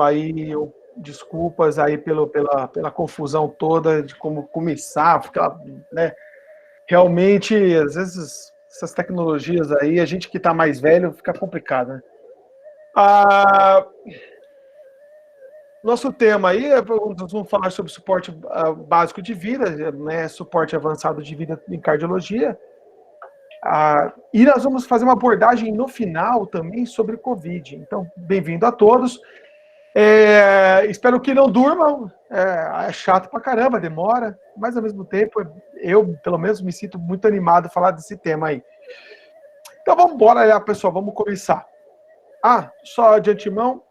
aí, desculpas aí pela confusão toda de como começar, né? Realmente, às vezes, essas tecnologias aí, a gente que está mais velho, fica complicado, né? Nosso tema aí, nós vamos falar sobre suporte básico de vida, né? Suporte avançado de vida em cardiologia. E nós vamos fazer uma abordagem no final também sobre Covid. Então, bem-vindo a todos. Espero que não durmam. É chato pra caramba, demora, mas ao mesmo tempo, eu, pelo menos, me sinto muito animado a falar desse tema aí. Então, vamos embora lá, pessoal, vamos começar. Só de antemão,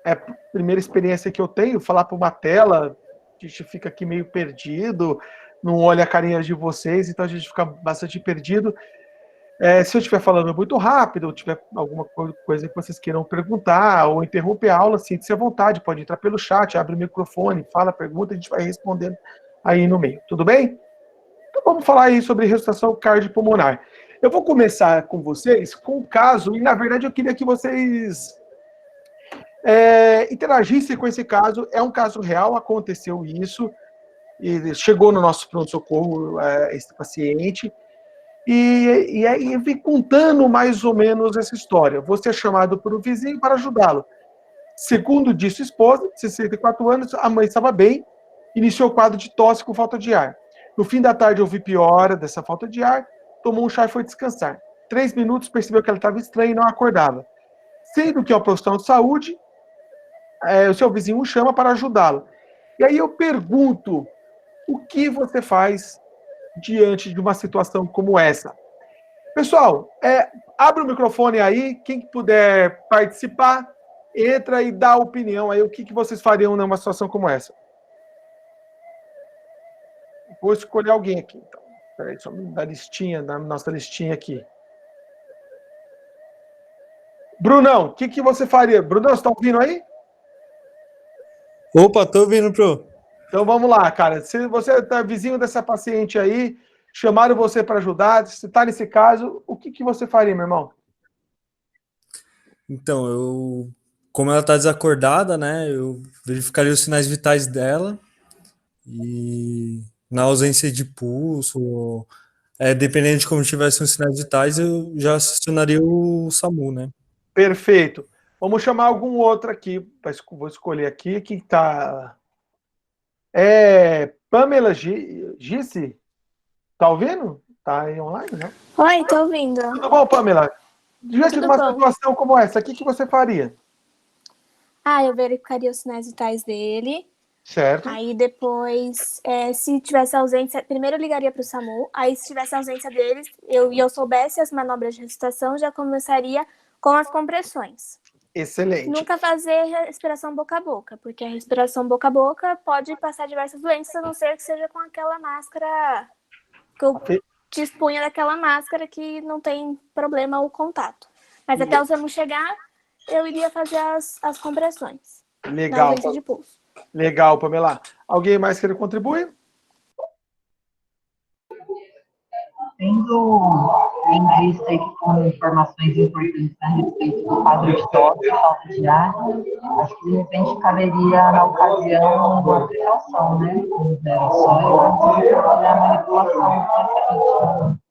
é a primeira experiência que eu tenho, falar para uma tela, a gente fica aqui meio perdido, não olha a carinha de vocês, então a gente fica bastante perdido. Se eu estiver falando muito rápido, ou tiver alguma coisa que vocês queiram perguntar, ou interromper a aula, sinta-se à vontade, pode entrar pelo chat, abre o microfone, fala, pergunta, a gente vai respondendo aí no meio, tudo bem? Então vamos falar aí sobre ressuscitação cardiopulmonar. Eu vou começar com vocês com um caso, e na verdade eu queria que vocês interagissem com esse caso. É um caso real, aconteceu isso, e chegou no nosso pronto-socorro esse paciente, e aí vem contando mais ou menos essa história. Vou ser chamado por um vizinho para ajudá-lo. Segundo disse a esposa, de 64 anos, a mãe estava bem, iniciou o quadro de tosse com falta de ar. No fim da tarde houve piora dessa falta de ar, tomou um chá e foi descansar. 3 minutos, percebeu que ela estava estranha e não acordava. Sendo que é uma profissional de saúde, o seu vizinho o chama para ajudá-lo. E aí eu pergunto, o que você faz diante de uma situação como essa? Pessoal, abre o microfone aí, quem puder participar, entra e dá a opinião aí, o que vocês fariam numa situação como essa? Vou escolher alguém aqui, então. Peraí, só da nossa listinha aqui. Brunão, o que você faria? Brunão, você está ouvindo aí? Opa, tô ouvindo, Pro. Então vamos lá, cara. Se você é vizinho dessa paciente aí, chamaram você para ajudar, se está nesse caso, o que você faria, meu irmão? Então, como ela tá desacordada, né, eu verificaria os sinais vitais dela e na ausência de pulso, dependendo de como tivessem os sinais vitais, eu já acionaria o SAMU, né? Perfeito. Vamos chamar algum outro aqui. Vou escolher aqui. Quem está... Pamela Gisse? Tá ouvindo? Tá aí online, né? Oi, tô ouvindo. Tudo bom, Pamela? Diante de uma situação como essa, o que você faria? Eu verificaria os sinais vitais dele. Certo. Aí depois, se tivesse ausência, primeiro eu ligaria para o SAMU. Aí se tivesse ausência deles, eu soubesse as manobras de ressuscitação, já começaria com as compressões. Excelente. Nunca fazer respiração boca a boca, porque a respiração boca a boca pode passar diversas doenças, a não ser que seja com aquela máscara, que eu te expunha daquela máscara que não tem problema o contato. Mas até o SAMU chegar, eu iria fazer as compressões. Legal. Na ausência de pulso. Legal, Pamela. Alguém mais quer contribuir? Tendo em vista aí que foram informações importantes a respeito do quadro de tosse, falta de ar, acho que de repente caberia, na ocasião, uma precaução, né? Com os aerossóis, antes de trabalhar a manipulação do paciente.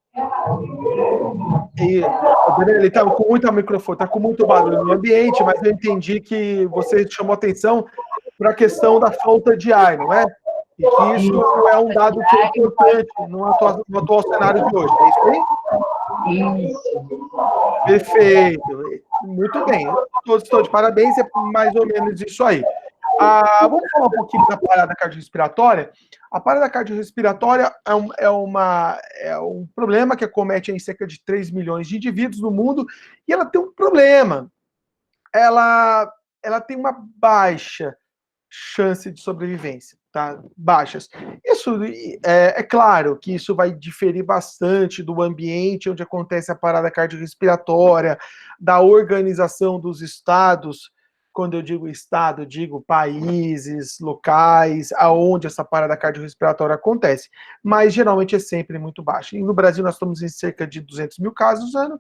Ele está com muito microfone, está com muito barulho no ambiente, mas eu entendi que você chamou atenção para a questão da falta de ar, não é? E que isso é um dado que é importante no atual cenário de hoje. É isso aí? Isso. Perfeito. Muito bem. Todos estão de parabéns, é mais ou menos isso aí. Vamos falar um pouquinho da parada cardiorrespiratória. A parada cardiorrespiratória é um problema que acomete em cerca de 3 milhões de indivíduos no mundo, e ela tem um problema. Ela tem uma baixa chance de sobrevivência, tá? Baixas. Isso é claro que isso vai diferir bastante do ambiente onde acontece a parada cardiorrespiratória, da organização dos estados. Quando eu digo estado, eu digo países, locais, aonde essa parada cardiorrespiratória acontece. Mas geralmente é sempre muito baixa. E no Brasil nós estamos em cerca de 200 mil casos ano,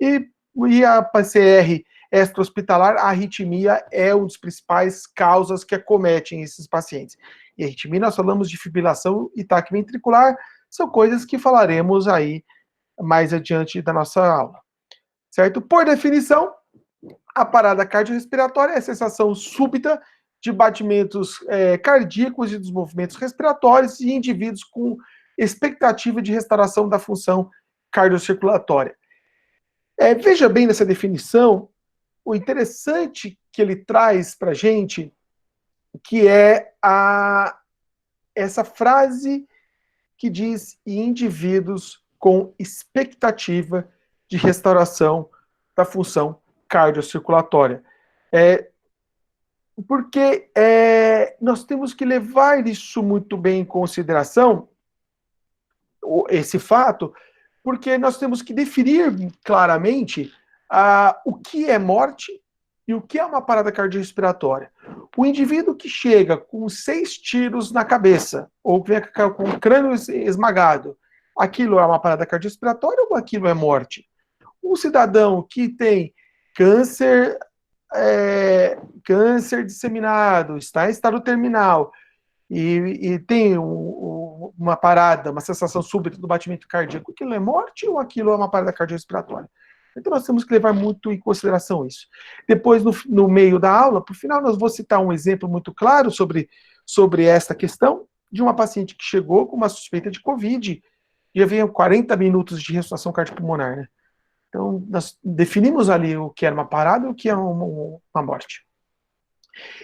e a PCR extra-hospitalar, a arritmia é uma das principais causas que acometem esses pacientes. E arritmia, nós falamos de fibrilação e ataque ventricular, são coisas que falaremos aí mais adiante da nossa aula. Certo? Por definição, a parada cardiorrespiratória é a sensação súbita de batimentos cardíacos e dos movimentos respiratórios em indivíduos com expectativa de restauração da função cardiocirculatória. Veja bem nessa definição, o interessante que ele traz para a gente, que é essa frase que diz indivíduos com expectativa de restauração da função cardiocirculatória. Porque nós temos que levar isso muito bem em consideração, esse fato, porque nós temos que definir claramente o que é morte e o que é uma parada cardiorrespiratória. O indivíduo que chega com 6 tiros na cabeça, ou que vem com o crânio esmagado, aquilo é uma parada cardiorrespiratória ou aquilo é morte? Um cidadão que tem câncer disseminado, está em estado terminal, e tem uma parada, uma sensação súbita do batimento cardíaco, aquilo é morte ou aquilo é uma parada cardiorrespiratória? Então nós temos que levar muito em consideração isso. Depois, no meio da aula, por final, nós vou citar um exemplo muito claro sobre esta questão, de uma paciente que chegou com uma suspeita de Covid, e havia 40 minutos de ressuscitação cardiopulmonar, né? Então, nós definimos ali o que era uma parada e o que era uma morte.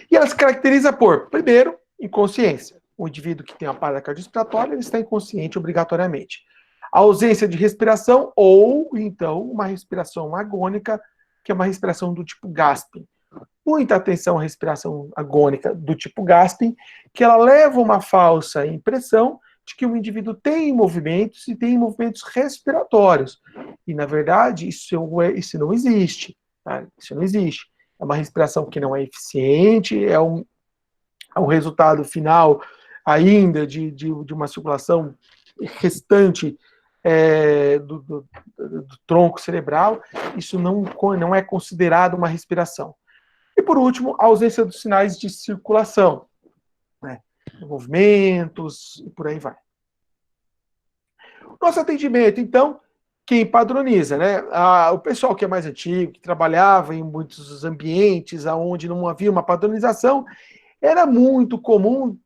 E ela se caracteriza por, primeiro, inconsciência. O indivíduo que tem uma parada cardiorrespiratória, ele está inconsciente obrigatoriamente. A ausência de respiração ou, então, uma respiração agônica, que é uma respiração do tipo Gasping. Muita atenção à respiração agônica do tipo Gasping, que ela leva uma falsa impressão de que o indivíduo tem movimentos e tem movimentos respiratórios. E, na verdade, isso não existe. Tá? Isso não existe. É uma respiração que não é eficiente, é um resultado final ainda de uma circulação restante do tronco cerebral. Isso não é considerado uma respiração. E, por último, a ausência dos sinais de circulação, né? Movimentos e por aí vai. Nosso atendimento, então, quem padroniza, né? O pessoal que é mais antigo, que trabalhava em muitos ambientes onde não havia uma padronização, era muito comum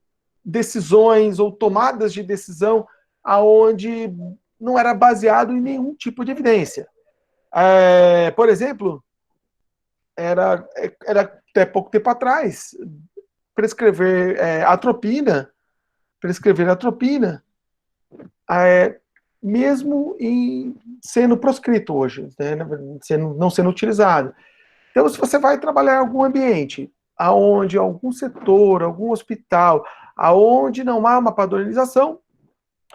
decisões ou tomadas de decisão aonde não era baseado em nenhum tipo de evidência. Por exemplo, era até pouco tempo atrás, prescrever atropina, mesmo sendo proscrito hoje, né, não sendo utilizado. Então, se você vai trabalhar em algum ambiente, aonde algum setor, algum hospital, aonde não há uma padronização,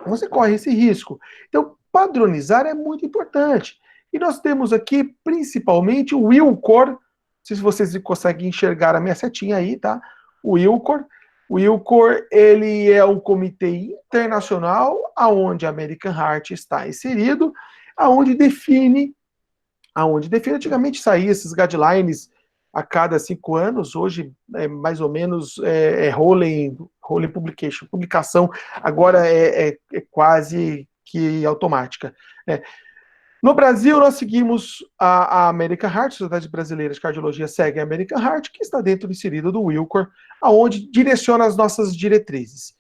você corre esse risco. Então, padronizar é muito importante. E nós temos aqui, principalmente, o ILCOR. Não sei se vocês conseguem enxergar a minha setinha aí, tá? O ILCOR. O ILCOR, ele é um comitê internacional aonde a American Heart está inserido, aonde define, antigamente saía esses guidelines a cada 5 anos, hoje é mais ou menos rolling publication, publicação agora é quase que automática. No Brasil, nós seguimos a American Heart, a Sociedade Brasileira de Cardiologia segue a American Heart, que está dentro inserido do ILCOR, aonde direciona as nossas diretrizes.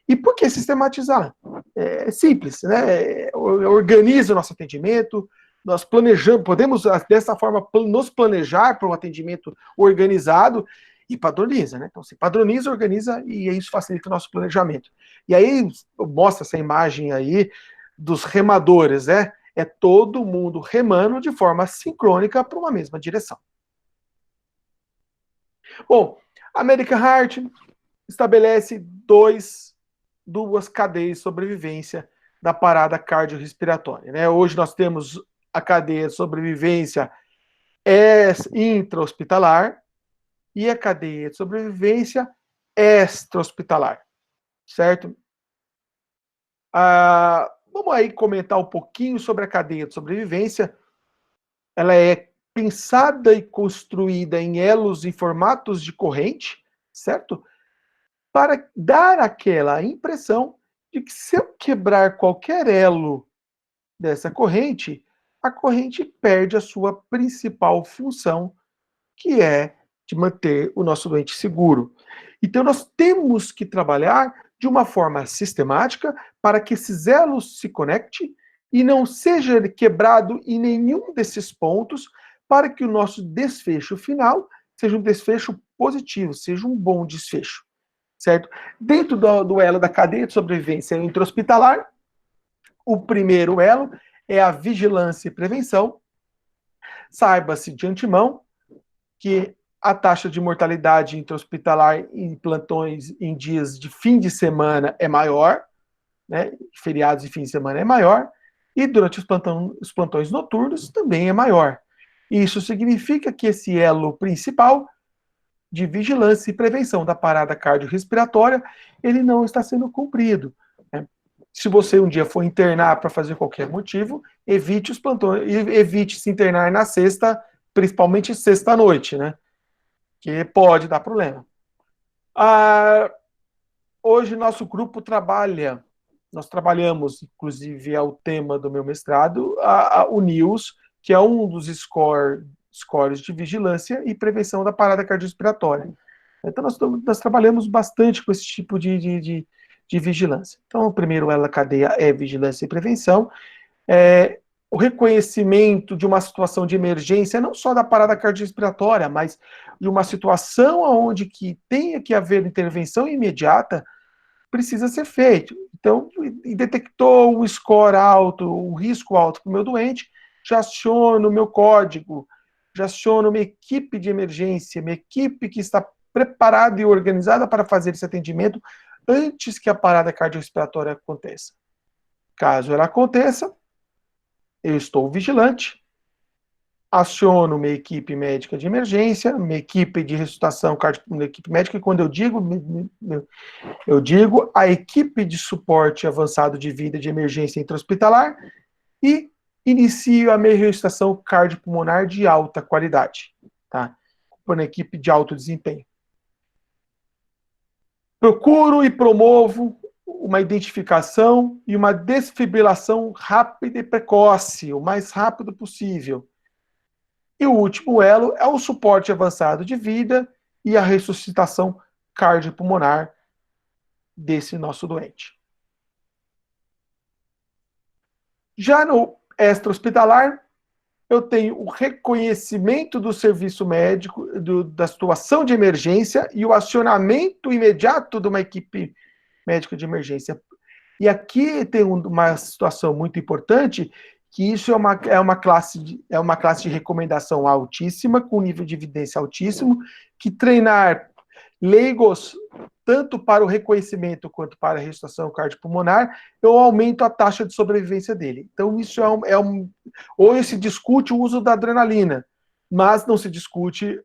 E por que sistematizar? É simples, né? Organiza o nosso atendimento, nós planejamos, podemos dessa forma nos planejar para um atendimento organizado e padroniza, né? Então, se padroniza, organiza e isso facilita o nosso planejamento. E aí, mostra essa imagem aí dos remadores, né? É todo mundo remando de forma sincrônica para uma mesma direção. Bom, a American Heart estabelece duas cadeias de sobrevivência da parada cardiorrespiratória, né? Hoje nós temos a cadeia de sobrevivência intra-hospitalar e a cadeia de sobrevivência extra-hospitalar, certo? Vamos aí comentar um pouquinho sobre a cadeia de sobrevivência. Ela é pensada e construída em elos e formatos de corrente, certo? Para dar aquela impressão de que se eu quebrar qualquer elo dessa corrente, a corrente perde a sua principal função, que é de manter o nosso doente seguro. Então, nós temos que trabalhar de uma forma sistemática para que esses elos se conectem e não seja quebrado em nenhum desses pontos, para que o nosso desfecho final seja um desfecho positivo, seja um bom desfecho, certo? Dentro do elo da cadeia de sobrevivência intra-hospitalar, o primeiro elo é a vigilância e prevenção. Saiba-se de antemão que a taxa de mortalidade intra-hospitalar em plantões em dias de fim de semana é maior, né? Feriados e fim de semana é maior, e durante os plantões noturnos também é maior. Isso significa que esse elo principal de vigilância e prevenção da parada cardiorrespiratória, ele não está sendo cumprido, né? Se você um dia for internar para fazer qualquer motivo, evite os plantões, evite se internar na sexta, principalmente sexta-noite, né? Que pode dar problema. Hoje nosso grupo nós trabalhamos, inclusive é o tema do meu mestrado, o NIOS, que é um dos scores de vigilância e prevenção da parada cardiorrespiratória. Então nós trabalhamos bastante com esse tipo de vigilância. Então o primeiro elo da cadeia é vigilância e prevenção. O reconhecimento de uma situação de emergência, não só da parada cardiorrespiratória, mas de uma situação onde que tenha que haver intervenção imediata, precisa ser feito. Então, detectou um score alto, um risco alto para o meu doente, já aciono o meu código, já aciono uma equipe de emergência, uma equipe que está preparada e organizada para fazer esse atendimento antes que a parada cardiorrespiratória aconteça. Caso ela aconteça, eu estou vigilante, aciono uma equipe médica de emergência, uma equipe de ressuscitação cardíaca, uma equipe médica, e quando eu digo a equipe de suporte avançado de vida de emergência intra-hospitalar, e inicio a minha ressuscitação cardiopulmonar de alta qualidade, tá? Uma equipe de alto desempenho. Procuro e promovo uma identificação e uma desfibrilação rápida e precoce, o mais rápido possível. E o último elo é o suporte avançado de vida e a ressuscitação cardiopulmonar desse nosso doente. Já no extra-hospitalar, eu tenho o reconhecimento do serviço médico, da situação de emergência e o acionamento imediato de uma equipe médica de emergência. E aqui tem uma situação muito importante, que isso é uma classe de recomendação altíssima, com nível de evidência altíssimo, que treinar leigos, tanto para o reconhecimento quanto para a ressuscitação cardiopulmonar, eu aumento a taxa de sobrevivência dele. Então, isso hoje se discute o uso da adrenalina, mas não se discute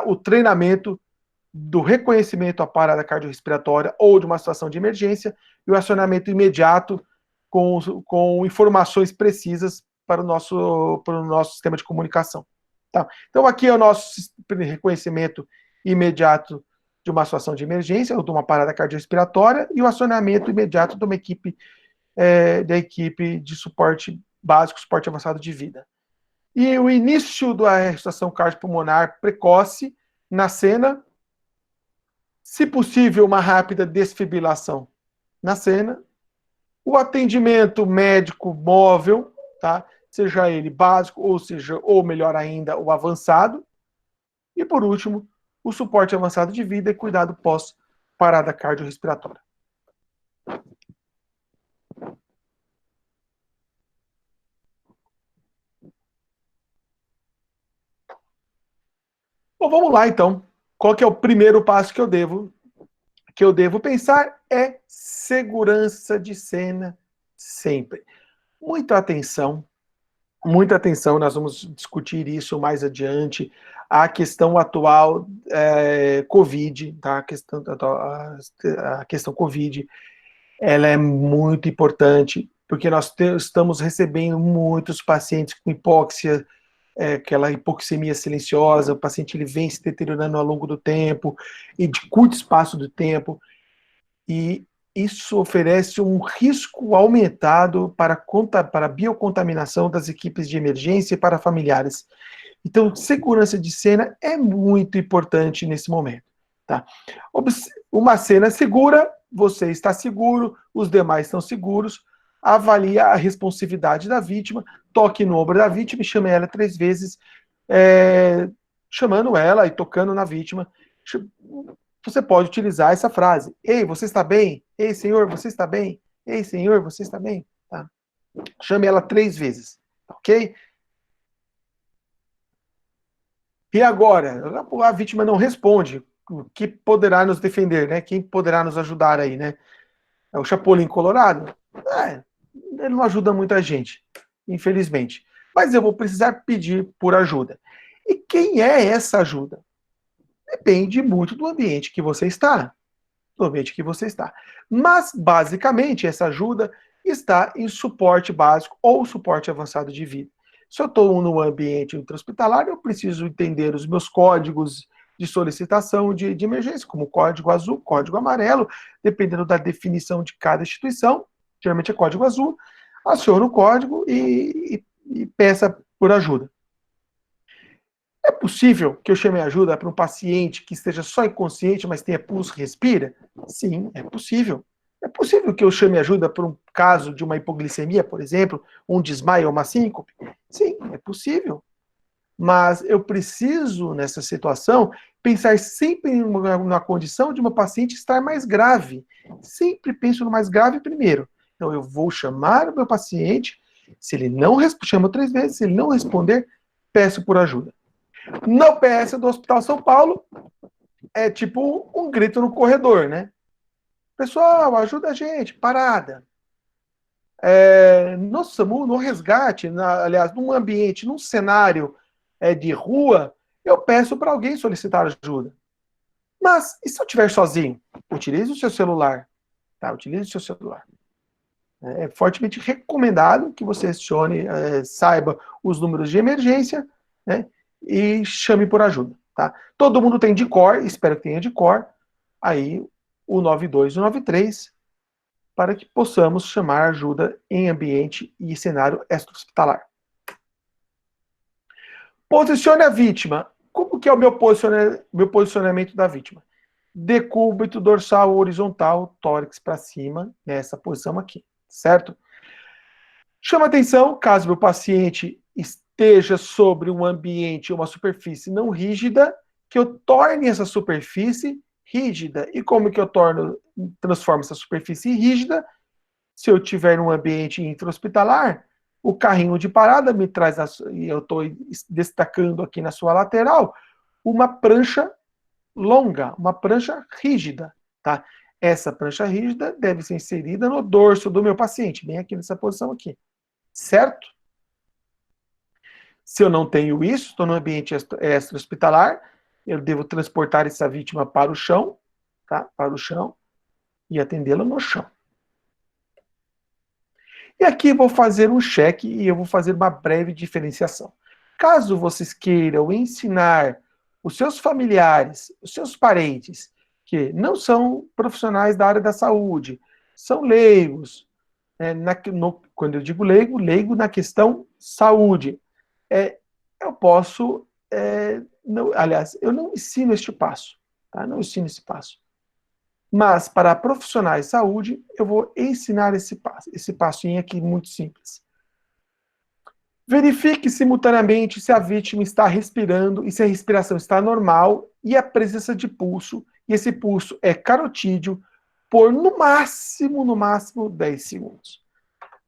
o treinamento do reconhecimento à parada cardiorrespiratória ou de uma situação de emergência e o acionamento imediato com informações precisas para o nosso sistema de comunicação. Tá? Então, aqui é o nosso reconhecimento imediato de uma situação de emergência ou de uma parada cardiorrespiratória e o acionamento imediato de uma equipe, da equipe de suporte básico, suporte avançado de vida. E o início da ressuscitação cardiopulmonar precoce na cena, se possível, uma rápida desfibrilação na cena, o atendimento médico móvel, tá? Seja ele básico, ou melhor ainda, o avançado. E por último, o suporte avançado de vida e cuidado pós-parada cardiorrespiratória. Bom, vamos lá então. Qual que é o primeiro passo que eu devo pensar? É segurança de cena sempre. Muita atenção, nós vamos discutir isso mais adiante. A questão atual Covid, tá? A questão Covid, ela é muito importante, porque nós estamos recebendo muitos pacientes com hipóxia aquela hipoxemia silenciosa, o paciente ele vem se deteriorando ao longo do tempo, e de curto espaço do tempo, e isso oferece um risco aumentado para a biocontaminação das equipes de emergência e para familiares. Então, segurança de cena é muito importante nesse momento. Tá? Uma cena segura, você está seguro, os demais estão seguros, avalie a responsividade da vítima, toque no ombro da vítima e chame ela 3 vezes, chamando ela e tocando na vítima. Você pode utilizar essa frase: ei, você está bem? Ei, senhor, você está bem? Ei, senhor, você está bem? Tá? Chame ela 3 vezes, ok? E agora, a vítima não responde. O que poderá nos defender, né? Quem poderá nos ajudar aí, né? É o Chapolin Colorado? Ele não ajuda muita gente, infelizmente. Mas eu vou precisar pedir por ajuda. E quem é essa ajuda? Depende muito do ambiente que você está. Mas, basicamente, essa ajuda está em suporte básico ou suporte avançado de vida. Se eu estou no ambiente intra-hospitalar, eu preciso entender os meus códigos de solicitação de emergência, como código azul, código amarelo, dependendo da definição de cada instituição, geralmente é código azul, aciona o código e peça por ajuda. É possível que eu chame ajuda para um paciente que esteja só inconsciente, mas tenha pulso e respira? Sim, é possível. É possível que eu chame ajuda para um caso de uma hipoglicemia, por exemplo, um desmaio ou uma síncope? Sim, é possível. Mas eu preciso, nessa situação, pensar sempre na condição de uma paciente estar mais grave. Sempre penso no mais grave primeiro. Então, eu vou chamar o meu paciente, se ele não chamo 3 vezes, se ele não responder, peço por ajuda. No PS do Hospital São Paulo, é tipo um grito no corredor, né? Pessoal, ajuda a gente, parada. No SAMU, no resgate, aliás, num ambiente, num cenário de rua, eu peço para alguém solicitar ajuda. Mas, e se eu estiver sozinho? Utilize o seu celular. Tá? Utilize o seu celular. É fortemente recomendado que você saiba os números de emergência, né? E chame por ajuda. Tá? Todo mundo tem de cor, espero que tenha de cor, aí o 92 e o 93, para que possamos chamar ajuda em ambiente e cenário extra-hospitalar. Posicione a vítima. Como que é o meu posicionamento da vítima? Decúbito dorsal horizontal, tórax para cima, nessa posição aqui, certo? Chama atenção, caso meu paciente esteja sobre um ambiente, uma superfície não rígida, que eu torne essa superfície rígida. E como que eu transformo essa superfície rígida? Se eu tiver um ambiente intra-hospitalar, o carrinho de parada me traz, e eu estou destacando aqui na sua lateral, uma prancha longa, uma prancha rígida. Tá? Essa prancha rígida deve ser inserida no dorso do meu paciente, bem aqui nessa posição aqui. Certo? Se eu não tenho isso, estou no ambiente extra-hospitalar, eu devo transportar essa vítima para o chão, tá? Para o chão, e atendê-la no chão. E aqui eu vou fazer um cheque e eu vou fazer uma breve diferenciação. Caso vocês queiram ensinar os seus familiares, os seus parentes, que não são profissionais da área da saúde, são leigos, quando eu digo leigo, leigo na questão saúde, eu posso, aliás, eu não ensino este passo, tá? Não ensino esse passo. Mas, para profissionais de saúde, eu vou ensinar esse passinho aqui muito simples. Verifique simultaneamente se a vítima está respirando e se a respiração está normal e a presença de pulso, e esse pulso é carotídeo, por no máximo 10 segundos.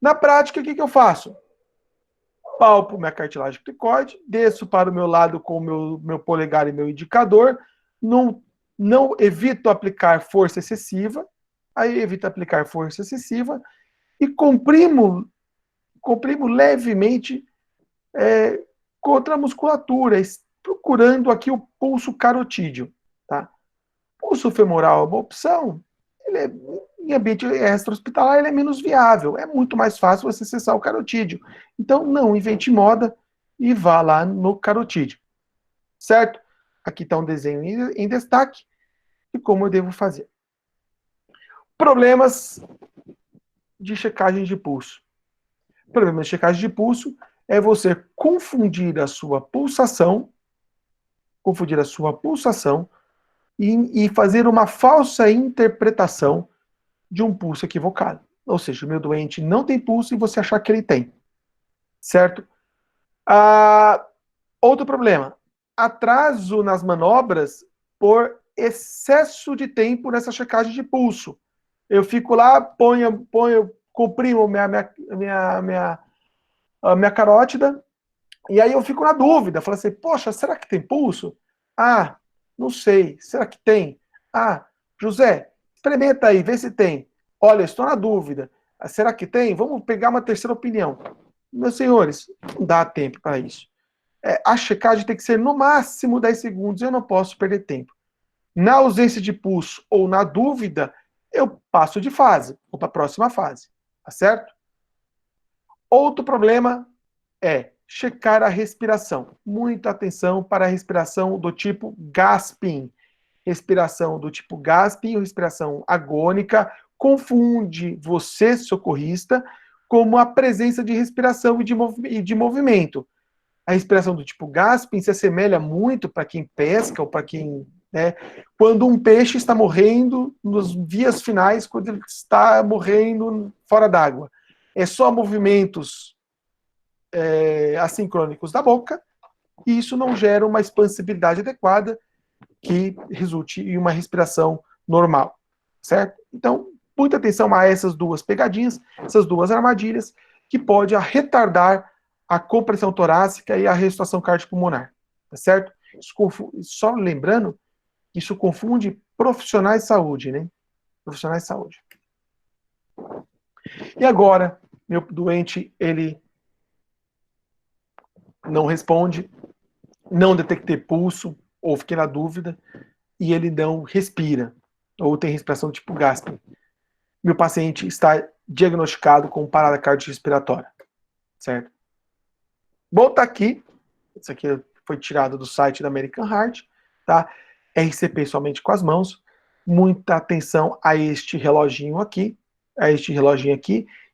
Na prática, o que eu faço? Palpo minha cartilagem cricoide, desço para o meu lado com o meu polegar e meu indicador, não evito aplicar força excessiva, e comprimo levemente contra a musculatura, procurando aqui o pulso carotídeo. Tá? Pulso femoral é uma opção, em ambiente extra-hospitalar ele é menos viável, é muito mais fácil você acessar o carotídeo. Então não invente moda, e vá lá no carotídeo, certo? Aqui está um desenho em destaque e como eu devo fazer. Problemas de checagem de pulso. Problema de checagem de pulso é você confundir a sua pulsação e fazer uma falsa interpretação de um pulso equivocado. Ou seja, o meu doente não tem pulso e você achar que ele tem. Certo? Outro problema. Atraso nas manobras por excesso de tempo nessa checagem de pulso. Eu fico lá, comprimo a minha carótida, e aí eu fico na dúvida. Falo assim, poxa, será que tem pulso? Ah, não sei. Será que tem? Ah, José, experimenta aí, vê se tem. Olha, estou na dúvida. Será que tem? Vamos pegar uma terceira opinião. Meus senhores, não dá tempo para isso. A checagem tem que ser no máximo 10 segundos, eu não posso perder tempo. Na ausência de pulso ou na dúvida, eu passo de fase, ou para a próxima fase. Tá certo? Outro problema é checar a respiração. Muita atenção para a respiração do tipo gasping. Respiração do tipo gasping ou respiração agônica confunde você, socorrista, como a presença de respiração e de movimento. A respiração do tipo gasping se assemelha muito para quem pesca ou para quem... Né, quando um peixe está morrendo nos vias finais, quando ele está morrendo fora d'água. É só movimentos assincrônicos da boca, e isso não gera uma expansibilidade adequada que resulte em uma respiração normal, certo? Então, muita atenção a essas duas pegadinhas, essas duas armadilhas, que pode retardar a compressão torácica e a ressuscitação cardiopulmonar, tá certo? Só lembrando, isso confunde profissionais de saúde, né? Profissionais de saúde. E agora, meu doente, ele não responde, não detectei pulso, ou fiquei na dúvida, e ele não respira, ou tem respiração tipo gasping. Meu paciente está diagnosticado com parada cardiorrespiratória, certo? Bom, tá aqui, isso aqui foi tirado do site da American Heart, tá? RCP somente com as mãos, muita atenção a este reloginho aqui,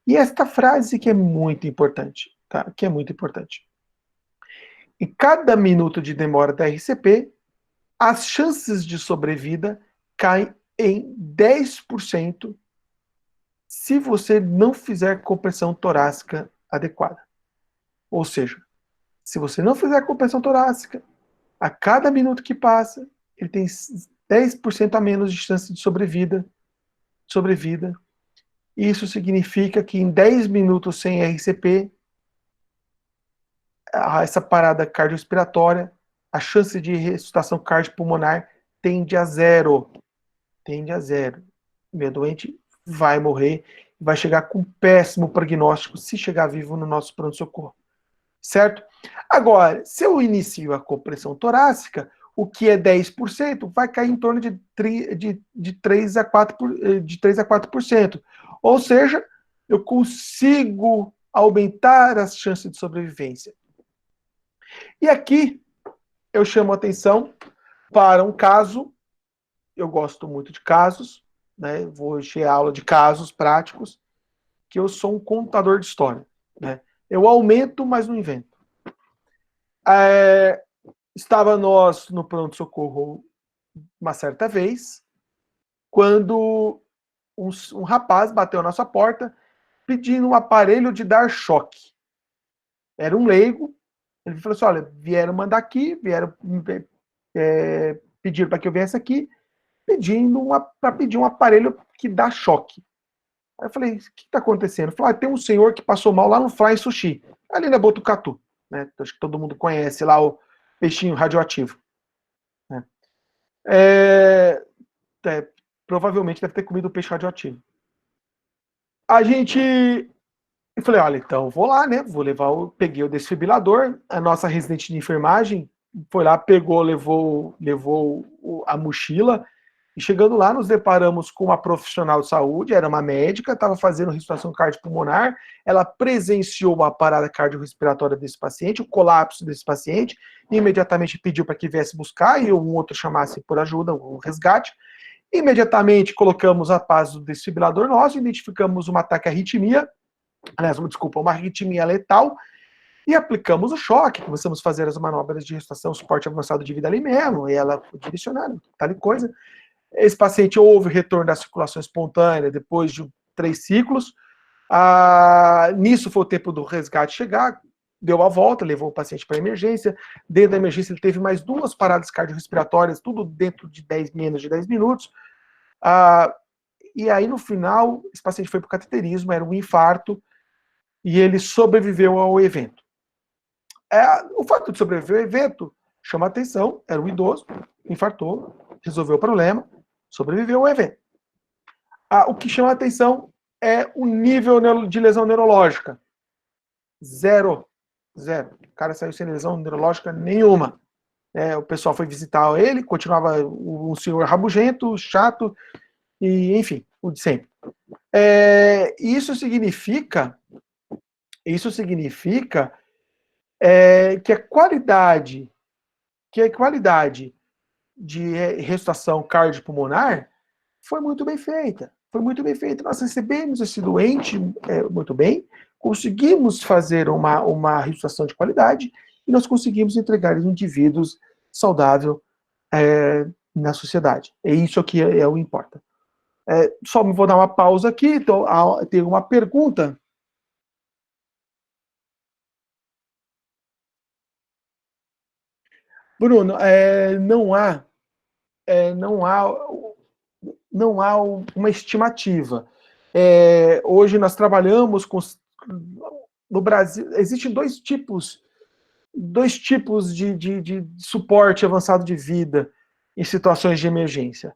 e esta frase que é muito importante, tá? Que é muito importante. Em cada minuto de demora da RCP, as chances de sobrevida caem em 10% se você não fizer compressão torácica adequada. Ou seja, se você não fizer compressão torácica, a cada minuto que passa, ele tem 10% a menos de chance de sobrevida. Isso significa que em 10 minutos sem RCP, essa parada cardiorrespiratória, a chance de ressuscitação cardiopulmonar tende a zero. Tende a zero. Meu doente vai morrer, vai chegar com péssimo prognóstico se chegar vivo no nosso pronto-socorro. Certo? Agora, se eu inicio a compressão torácica, o que é 10% vai cair em torno de 3 a 4%. Ou seja, eu consigo aumentar as chances de sobrevivência. E aqui eu chamo a atenção para um caso, eu gosto muito de casos, né? Vou encher a aula de casos práticos, que eu sou um contador de história, né? Eu aumento, mas não invento. Estava nós no pronto-socorro uma certa vez, quando um rapaz bateu na nossa porta pedindo um aparelho de dar choque. Era um leigo. Ele falou assim, olha, vieram mandar aqui, vieram pedir para que eu viesse aqui, para pedir um aparelho que dá choque. Aí eu falei, o que está acontecendo? Ele falou, tem um senhor que passou mal lá no Fly Sushi, ali na Botucatu, né? Acho que todo mundo conhece lá o peixinho radioativo. Né? Provavelmente deve ter comido o peixe radioativo. Eu falei, olha, então vou lá, né? Peguei o desfibrilador, a nossa residente de enfermagem foi lá, pegou, levou a mochila, E chegando lá, nos deparamos com uma profissional de saúde, era uma médica, estava fazendo ressuscitação cardiopulmonar, ela presenciou a parada cardiorrespiratória desse paciente, o colapso desse paciente, e imediatamente pediu para que viesse buscar e um outro chamasse por ajuda, o resgate. Imediatamente colocamos a paz do desfibrilador nosso, identificamos uma ataque à arritmia, uma arritmia letal, e aplicamos o choque, começamos a fazer as manobras de ressuscitação, suporte avançado de vida ali mesmo, e ela foi direcionada, tal e coisa. Esse paciente houve retorno da circulação espontânea depois de 3 ciclos. Nisso foi o tempo do resgate chegar, deu a volta, levou o paciente para a emergência. Dentro da emergência ele teve mais 2 paradas cardiorrespiratórias, tudo dentro de menos de 10 minutos. E aí no final, esse paciente foi para o cateterismo, era um infarto, e ele sobreviveu ao evento. O fato de sobreviver ao evento chama atenção, era um idoso, infartou, resolveu o problema, sobreviveu ao evento. O que chama a atenção é o nível de lesão neurológica. Zero. O cara saiu sem lesão neurológica nenhuma. O pessoal foi visitar ele, continuava um senhor rabugento, chato, e enfim, o de sempre. Isso significa que a qualidade de ressuscitação cardiopulmonar foi muito bem feita. Nós recebemos esse doente muito bem, conseguimos fazer uma ressuscitação de qualidade e nós conseguimos entregar os indivíduos saudáveis na sociedade. É isso que é o que importa. Só vou dar uma pausa aqui, então, tem uma pergunta. Bruno, não há uma estimativa. Hoje nós trabalhamos no Brasil, existem dois tipos de suporte avançado de vida em situações de emergência.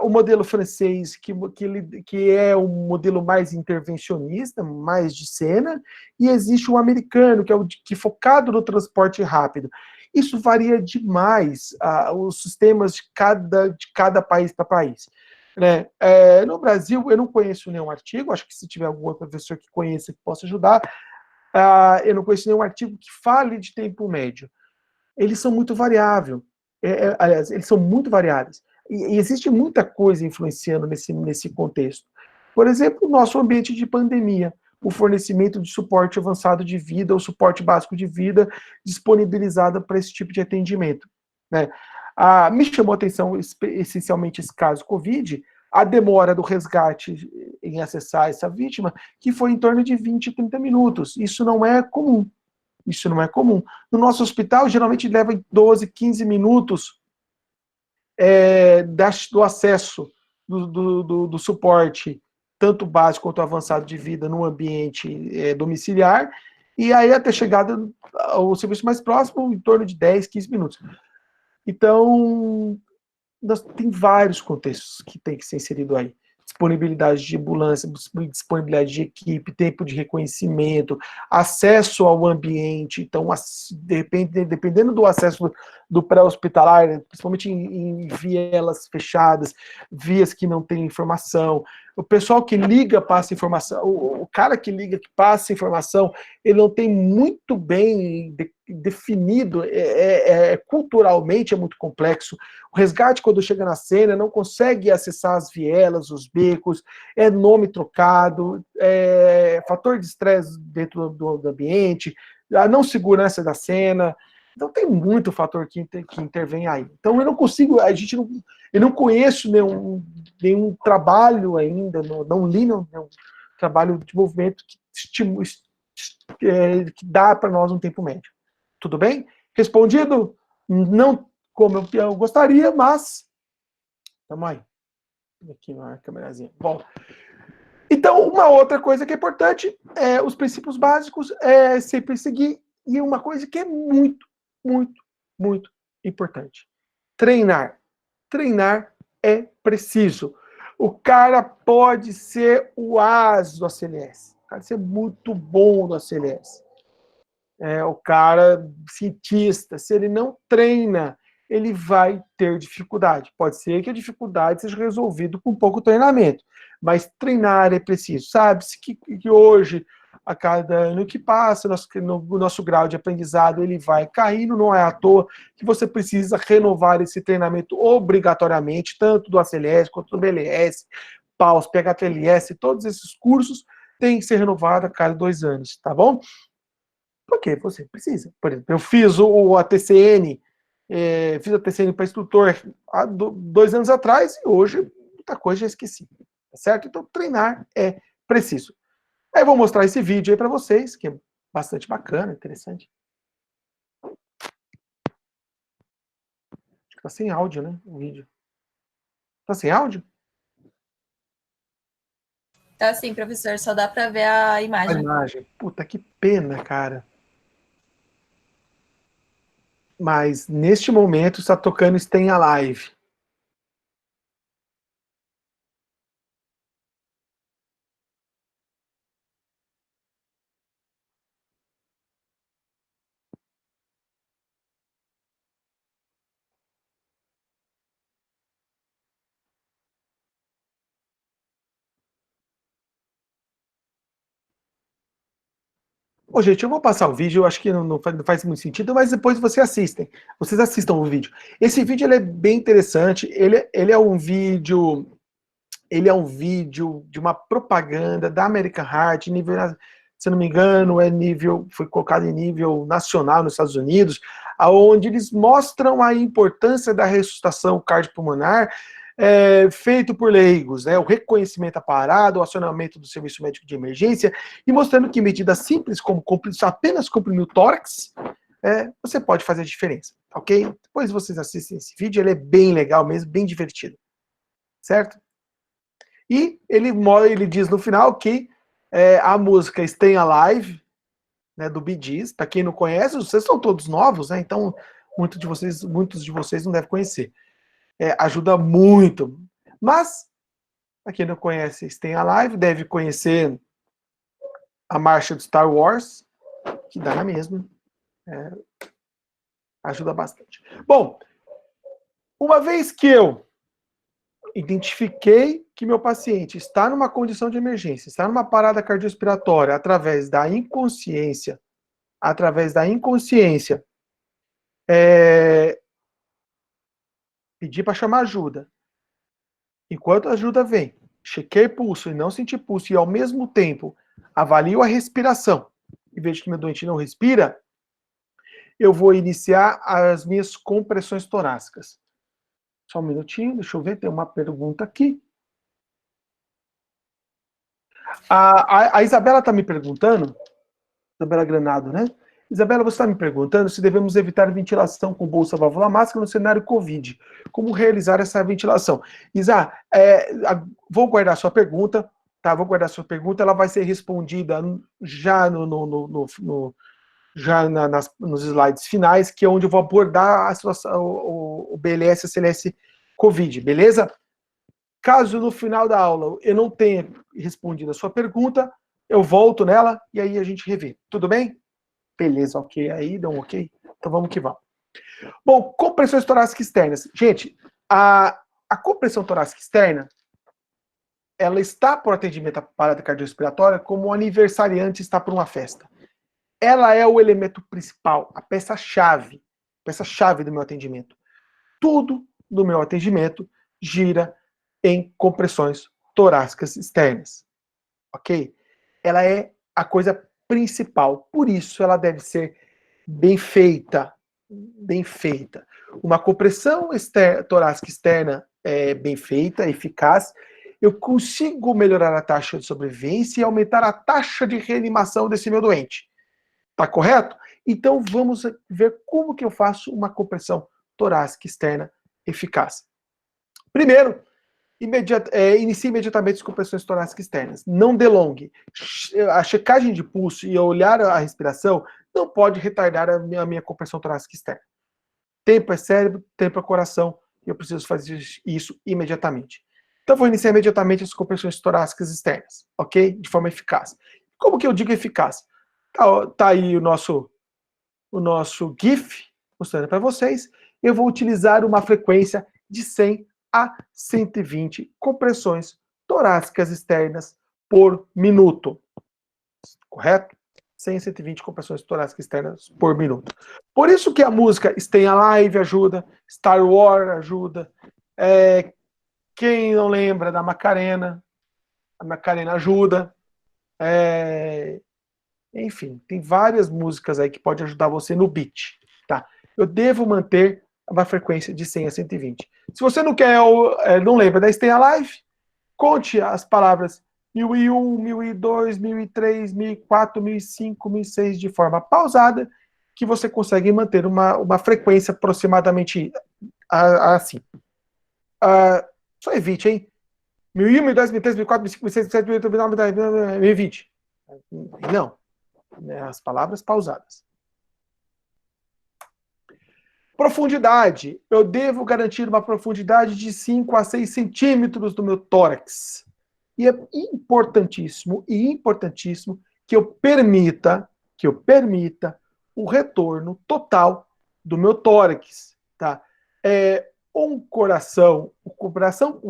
O modelo francês, que é um modelo mais intervencionista, mais de cena, e existe o americano, que é focado no transporte rápido. Isso varia demais, os sistemas de cada país para país. Né? No Brasil, eu não conheço nenhum artigo, acho que se tiver algum outro professor que conheça, que possa ajudar, eu não conheço nenhum artigo que fale de tempo médio. Eles são muito variáveis. Aliás, eles são muito variáveis. E existe muita coisa influenciando nesse contexto. Por exemplo, o nosso ambiente de pandemia, o fornecimento de suporte avançado de vida, o suporte básico de vida disponibilizado para esse tipo de atendimento. Né? Me chamou a atenção essencialmente esse caso Covid, a demora do resgate em acessar essa vítima, que foi em torno de 20, 30 minutos. Isso não é comum. No nosso hospital, geralmente leva 12, 15 minutos do acesso do suporte, tanto básico quanto avançado de vida, no ambiente domiciliar, e aí até chegada ao serviço mais próximo, em torno de 10, 15 minutos. Então, tem vários contextos que tem que ser inserido aí. Disponibilidade de ambulância, disponibilidade de equipe, tempo de reconhecimento, acesso ao ambiente. Então, dependendo do acesso do pré-hospitalar, principalmente em vielas fechadas, vias que não tem informação, o pessoal que liga passa informação, o cara que liga que passa informação, ele não tem muito bem definido, culturalmente é muito complexo. O resgate, quando chega na cena, não consegue acessar as vielas, os becos, nome trocado, fator de estresse dentro do ambiente, a não segurança da cena. Então tem muito fator que intervém aí. Então eu não consigo, eu não conheço nenhum trabalho ainda, não li nenhum trabalho de desenvolvimento que dá para nós um tempo médio. Tudo bem? Respondido? Não como eu gostaria, mas... Tamo aí. Aqui na câmerazinha. Bom, então, uma outra coisa que é importante é os princípios básicos, sempre seguir, e uma coisa que é muito, muito, muito importante. Treinar. Treinar é preciso. O cara pode ser o as do ACLS. O cara pode ser muito bom no ACLS. O cara cientista, se ele não treina, ele vai ter dificuldade. Pode ser que a dificuldade seja resolvida com pouco treinamento, mas treinar é preciso. Sabe-se que hoje, a cada ano que passa, o nosso grau de aprendizado ele vai caindo, não é à toa que você precisa renovar esse treinamento obrigatoriamente, tanto do ACLS quanto do BLS, PAUS, PHTLS, todos esses cursos têm que ser renovados a cada 2 anos, tá bom? Porque você precisa. Por exemplo, eu fiz o ATCN, fiz a ATCN para instrutor há 2 anos atrás e hoje muita coisa já esqueci, tá certo? Então treinar é preciso. Aí eu vou mostrar esse vídeo aí para vocês, que é bastante bacana, interessante. Acho que tá sem áudio, né? O vídeo. Tá sem áudio? Tá sim, professor, só dá para ver a imagem. A imagem. Puta, que pena, cara. Mas neste momento está tocando Stay Alive. Ô, gente, eu vou passar o vídeo, eu acho que não faz muito sentido, mas depois vocês assistam o vídeo. Esse vídeo ele é bem interessante, ele é um vídeo de uma propaganda da American Heart, nível, se eu não me engano, foi colocado em nível nacional nos Estados Unidos, onde eles mostram a importância da ressuscitação cardiopulmonar, feito por leigos, né, o reconhecimento aparado, o acionamento do serviço médico de emergência, e mostrando que medidas simples, como apenas comprimir o tórax, você pode fazer a diferença, ok? Depois vocês assistem esse vídeo, ele é bem legal mesmo, bem divertido, certo? E ele diz no final que a música Stay Alive, né, do Bee Gees, para quem não conhece, vocês são todos novos, né, então muitos de vocês não devem conhecer. Ajuda muito. Mas, para quem não conhece Stay Alive, deve conhecer a marcha do Star Wars, que dá na mesma. Ajuda bastante. Bom, uma vez que eu identifiquei que meu paciente está numa condição de emergência, está numa parada cardiorrespiratória através da inconsciência, pedir para chamar ajuda. Enquanto a ajuda vem, chequei pulso e não senti pulso, e ao mesmo tempo avalio a respiração e vejo que meu doente não respira, eu vou iniciar as minhas compressões torácicas. Só um minutinho, deixa eu ver, tem uma pergunta aqui. A Isabela está me perguntando, Isabela Granado, né? Isabela, você está me perguntando se devemos evitar ventilação com bolsa válvula máscara no cenário COVID. Como realizar essa ventilação? Isa, vou guardar sua pergunta, tá? Vou guardar sua pergunta, ela vai ser respondida já nos slides finais, que é onde eu vou abordar a situação, o BLS, ACLS COVID, beleza? Caso no final da aula eu não tenha respondido a sua pergunta, eu volto nela e aí a gente revê. Tudo bem? Beleza, ok. Aí, dá um ok? Então vamos que vamos. Bom, compressões torácicas externas. Gente, a compressão torácica externa, ela está por atendimento à parada cardiorrespiratória como o aniversariante está por uma festa. Ela é o elemento principal, a peça-chave do meu atendimento. Tudo do meu atendimento gira em compressões torácicas externas, ok? Ela é a coisa principal, por isso ela deve ser bem feita. Uma compressão torácica externa bem feita, eficaz, eu consigo melhorar a taxa de sobrevivência e aumentar a taxa de reanimação desse meu doente. Tá correto? Então vamos ver como que eu faço uma compressão torácica externa eficaz. Primeiro, inicie imediatamente as compressões torácicas externas. Não delongue. A checagem de pulso e olhar a respiração não pode retardar a minha compressão torácica externa. Tempo é cérebro, tempo é coração, e eu preciso fazer isso imediatamente. Então vou iniciar imediatamente as compressões torácicas externas, ok? De forma eficaz. Como que eu digo eficaz? Tá aí o nosso GIF mostrando para vocês. eu vou utilizar uma frequência de 100 a 120 compressões torácicas externas por minuto. Correto? 100 a 120 compressões torácicas externas por minuto. Por isso que a música Stay Alive ajuda, Star Wars ajuda, quem não lembra da Macarena, a Macarena ajuda, enfim, tem várias músicas aí que podem ajudar você no beat, tá? Eu devo manter uma frequência de 100 a 120. Se você não quer, não lembra da Stay Alive, conte as palavras 1001, 1002, 1003, 1004, 1005, 1006 de forma pausada, que você consegue manter uma frequência aproximadamente assim. Só evite, hein? 1001, 1002, 1003, 1004, 1005, 1006, 1007, 1008, 1009, 1020. Não. As palavras pausadas. Profundidade. Eu devo garantir uma profundidade de 5 a 6 centímetros do meu tórax. E é importantíssimo que eu permita o retorno total do meu tórax, tá? Um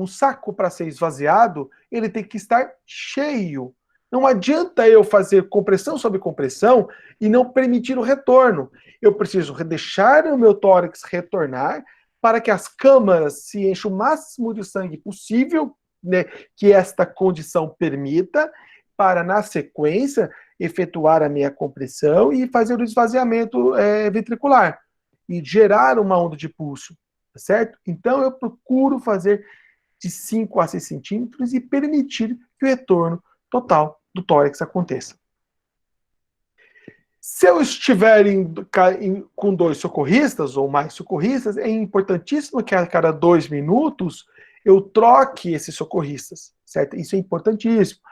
saco para ser esvaziado, ele tem que estar cheio. Não adianta eu fazer compressão sobre compressão e não permitir o retorno. Eu preciso deixar o meu tórax retornar para que as câmaras se enchem o máximo de sangue possível, né, que esta condição permita, para, na sequência, efetuar a minha compressão e fazer o esvaziamento ventricular e gerar uma onda de pulso, tá certo? Então, eu procuro fazer de 5 a 6 centímetros e permitir que o retorno total do tórax aconteça. Se eu estiver com 2 socorristas ou mais socorristas, é importantíssimo que a cada 2 minutos eu troque esses socorristas, certo? Isso é importantíssimo.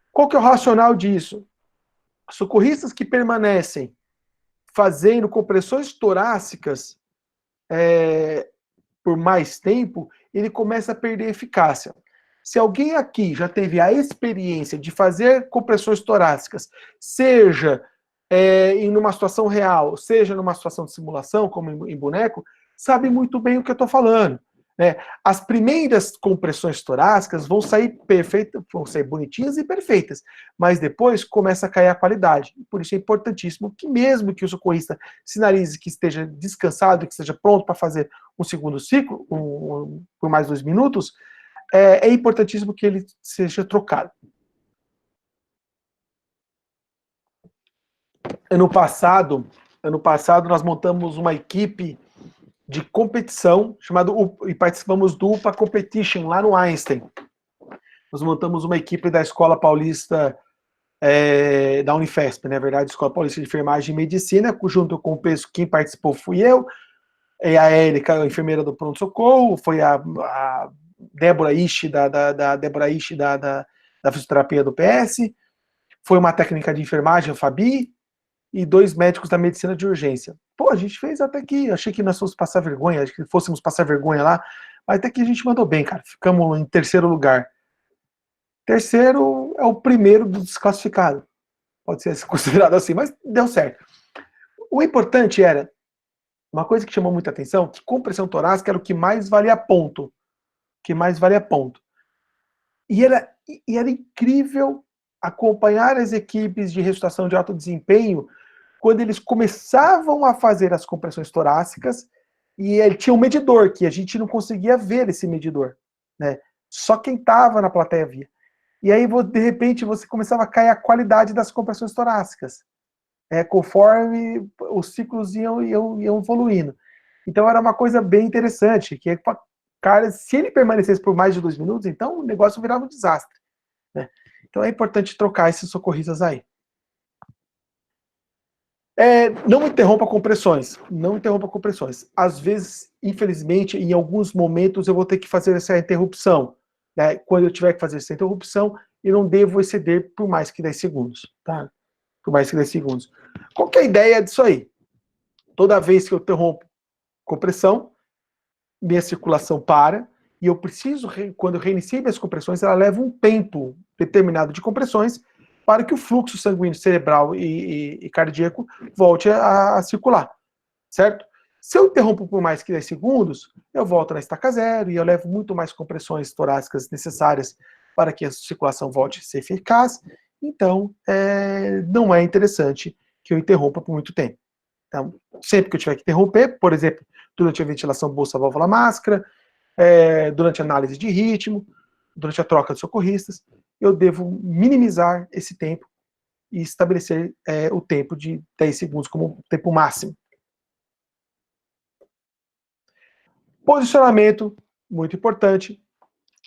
Qual que é o racional disso? Socorristas que permanecem fazendo compressões torácicas por mais tempo, ele começa a perder eficácia. Se alguém aqui já teve a experiência de fazer compressões torácicas, seja em uma situação real, seja numa situação de simulação, como em boneco, sabe muito bem o que eu estou falando, né? As primeiras compressões torácicas vão sair perfeitas, vão sair bonitinhas e perfeitas, mas depois começa a cair a qualidade. Por isso é importantíssimo que mesmo que o socorrista sinalize que esteja descansado, que esteja pronto para fazer um segundo ciclo, por mais 2 minutos, é importantíssimo que ele seja trocado. Ano passado nós montamos uma equipe de competição e participamos do UPA Competition lá no Einstein. Nós montamos uma equipe da Escola Paulista da Unifesp, na verdade, Escola Paulista de Enfermagem e Medicina, junto com o peso, quem participou fui eu, e a Érica, a enfermeira do pronto-socorro, foi a Débora Ishi, da fisioterapia do PS, foi uma técnica de enfermagem, a Fabi, e 2 médicos da medicina de urgência. Pô, a gente fez até que, achei que nós fôssemos passar vergonha, acho que fôssemos passar vergonha lá, mas até que a gente mandou bem, cara, ficamos em 3º lugar. 3º é o primeiro do desclassificado, pode ser considerado assim, mas deu certo. O importante era, uma coisa que chamou muita atenção, que compressão torácica era o que mais valia ponto. E era incrível acompanhar as equipes de ressuscitação de alto desempenho quando eles começavam a fazer as compressões torácicas e ele tinha um medidor, que a gente não conseguia ver esse medidor, né? Só quem estava na plateia via. E aí, de repente, você começava a cair a qualidade das compressões torácicas, conforme os ciclos iam evoluindo. Então, era uma coisa bem interessante, que cara, se ele permanecesse por mais de 2 minutos, então o negócio virava um desastre, né? Então, é importante trocar esses socorristas aí. Não interrompa compressões. Às vezes, infelizmente, em alguns momentos eu vou ter que fazer essa interrupção, né? Quando eu tiver que fazer essa interrupção, eu não devo exceder por mais que 10 segundos, tá? Por mais que 10 segundos. Qual que é a ideia disso aí? Toda vez que eu interrompo compressão, minha circulação para, e eu preciso, quando eu reinicio minhas compressões, ela leva um tempo determinado de compressões para que o fluxo sanguíneo cerebral e cardíaco volte a circular, certo? Se eu interrompo por mais que 10 segundos, eu volto na estaca zero e eu levo muito mais compressões torácicas necessárias para que a circulação volte a ser eficaz. Então, não é interessante que eu interrompa por muito tempo. Então, sempre que eu tiver que interromper, por exemplo, durante a ventilação bolsa-válvula-máscara, durante a análise de ritmo, durante a troca de socorristas, eu devo minimizar esse tempo e estabelecer o tempo de 10 segundos como tempo máximo. Posicionamento, muito importante.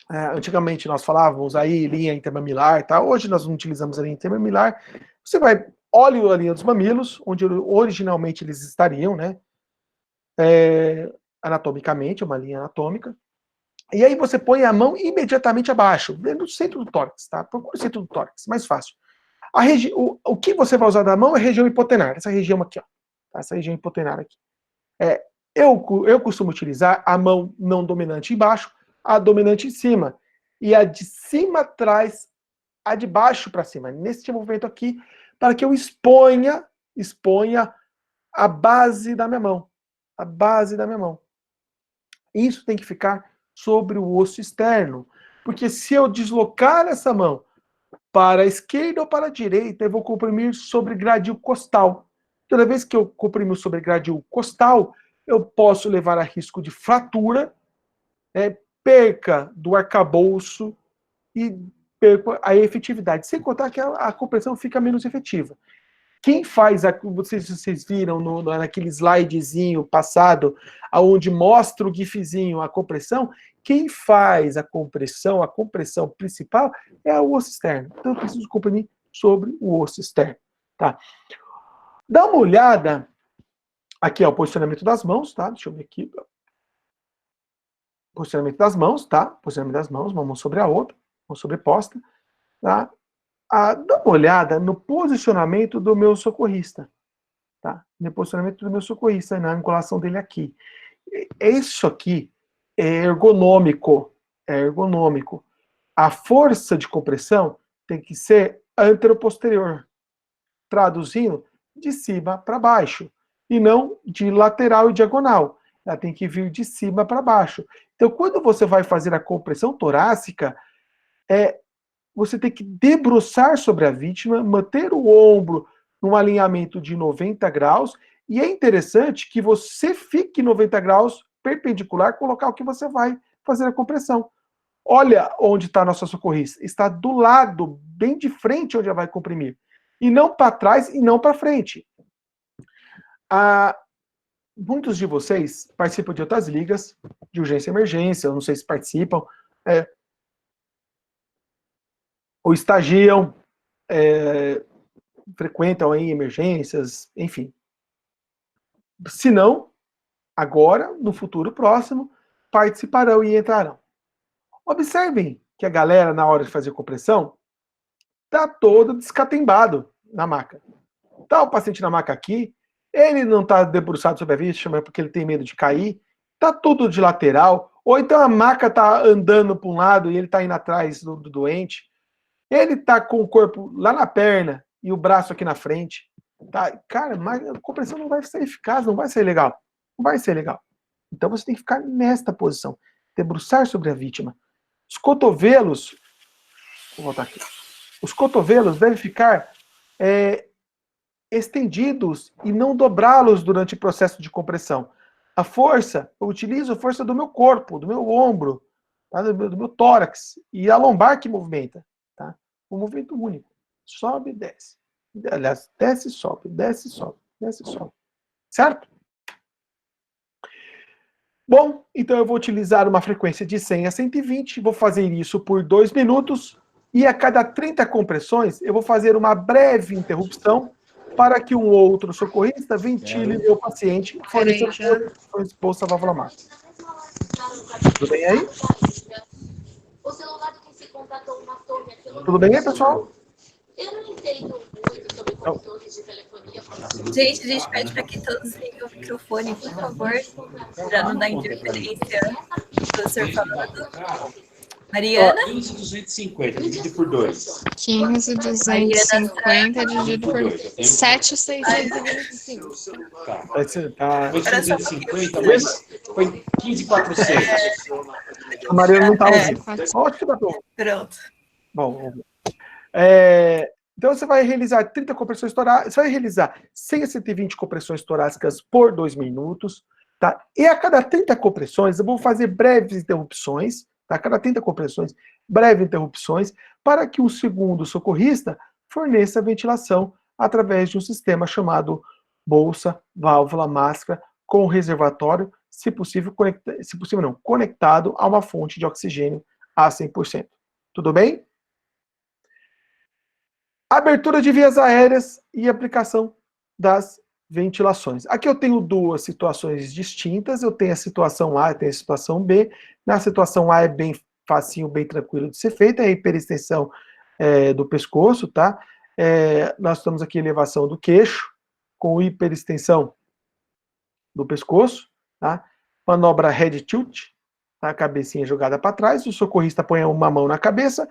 Antigamente nós falávamos aí linha intermamilar, tá? Hoje nós não utilizamos a linha intermamilar. Você olha a linha dos mamilos, onde originalmente eles estariam, né? Anatomicamente, uma linha anatômica. E aí você põe a mão imediatamente abaixo, no centro do tórax, tá? Procura o centro do tórax, mais fácil. O que você vai usar da mão é a região hipotenar, essa região aqui, ó. Tá? Essa região hipotenar aqui. Eu costumo utilizar a mão não dominante embaixo, a dominante em cima. E a de cima traz a de baixo para cima, nesse movimento aqui, para que eu exponha a base da minha mão. A base da minha mão. Isso tem que ficar sobre o osso externo. Porque se eu deslocar essa mão para a esquerda ou para a direita, eu vou comprimir sobre gradil costal. Toda vez que eu comprimo sobre gradil costal, eu posso levar a risco de fratura, perca do arcabouço e perca a efetividade. Sem contar que a compressão fica menos efetiva. Quem faz, vocês viram naquele slidezinho passado, onde mostra o gifzinho, a compressão, quem faz a compressão principal é o osso externo. Então eu preciso comprimir sobre o osso externo. Tá? Dá uma olhada, aqui é o posicionamento das mãos, tá? Deixa eu ver aqui. Posicionamento das mãos, tá? Posicionamento das mãos, uma mão sobre a outra, mão sobreposta, tá? Dá uma olhada no posicionamento do meu socorrista, tá? No posicionamento do meu socorrista, na angulação dele aqui. Isso aqui é ergonômico, A força de compressão tem que ser anteroposterior, traduzindo, de cima para baixo, e não de lateral e diagonal. Ela tem que vir de cima para baixo. Então, quando você vai fazer a compressão torácica, você tem que debruçar sobre a vítima, manter o ombro num alinhamento de 90 graus, e é interessante que você fique 90 graus perpendicular com o local que você vai fazer a compressão. Olha onde está a nossa socorrista. Está do lado, bem de frente onde ela vai comprimir. E não para trás e não para frente. Muitos de vocês participam de outras ligas de urgência e emergência, eu não sei se participam, ou estagiam, frequentam aí emergências, enfim. Se não, agora, no futuro próximo, participarão e entrarão. Observem que a galera, na hora de fazer compressão, está todo descatembado na maca. Tá o paciente na maca aqui, ele não está debruçado sobre a vítima porque ele tem medo de cair, tá tudo de lateral, ou então a maca está andando para um lado e ele está indo atrás do doente, ele está com o corpo lá na perna e o braço aqui na frente. Tá? Cara, mas a compressão não vai ser eficaz, não vai ser legal. Não vai ser legal. Então você tem que ficar nesta posição, debruçar sobre a vítima. Os cotovelos, vou voltar aqui. Os cotovelos devem ficar estendidos e não dobrá-los durante o processo de compressão. A força, eu utilizo a força do meu corpo, do meu ombro, tá? do meu tórax, e a lombar que movimenta. Tá? Um movimento único. Sobe e desce. Aliás, desce e sobe, desce e sobe, desce e sobe. Certo? Bom, então eu vou utilizar uma frequência de 100 a 120, vou fazer isso por 2 minutos, e a cada 30 compressões eu vou fazer uma breve interrupção para que um outro socorrista ventile meu paciente fornecendo bolsa válvula máxima. Tudo bem aí? Tudo bem aí, pessoal? Eu não entendo muito sobre controles de telefonia. Gente, a gente pede para que todos liguem o microfone, por favor, para não dar interferência do senhor falando. Mariana? 15.250, divide por 2. 15.250 dividido por 7.625. Tá. Tá. Foi 250, mas foi 15.400. A Mariana não está ouvindo. 400. Acho que dá pra ouvir. Pronto. Bom, vamos ver. Então você vai realizar 30 compressões torácicas, você vai realizar 100 a 120 compressões torácicas por 2 minutos, tá? E a cada 30 compressões, eu vou fazer breves interrupções, tá? A cada 30 compressões, breves interrupções, para que o segundo socorrista forneça ventilação através de um sistema chamado bolsa, válvula, máscara, com reservatório, se possível conectado a uma fonte de oxigênio a 100%. Tudo bem? Abertura de vias aéreas e aplicação das ventilações. Aqui eu tenho duas situações distintas. Eu tenho a situação A e tenho a situação B. Na situação A é bem facinho, bem tranquilo de ser feita, é a hiperextensão do pescoço, tá? Nós estamos aqui em elevação do queixo, com hiperextensão do pescoço, tá? Manobra head tilt, tá? A cabecinha jogada para trás, o socorrista põe uma mão na cabeça,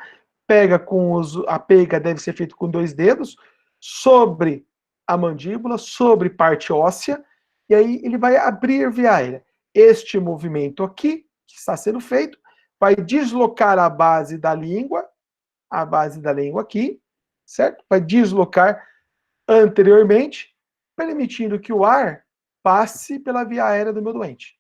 pega a pega deve ser feita com 2 dedos, sobre a mandíbula, sobre parte óssea, e aí ele vai abrir via aérea. Este movimento aqui, que está sendo feito, vai deslocar a base da língua aqui, certo? Vai deslocar anteriormente, permitindo que o ar passe pela via aérea do meu doente.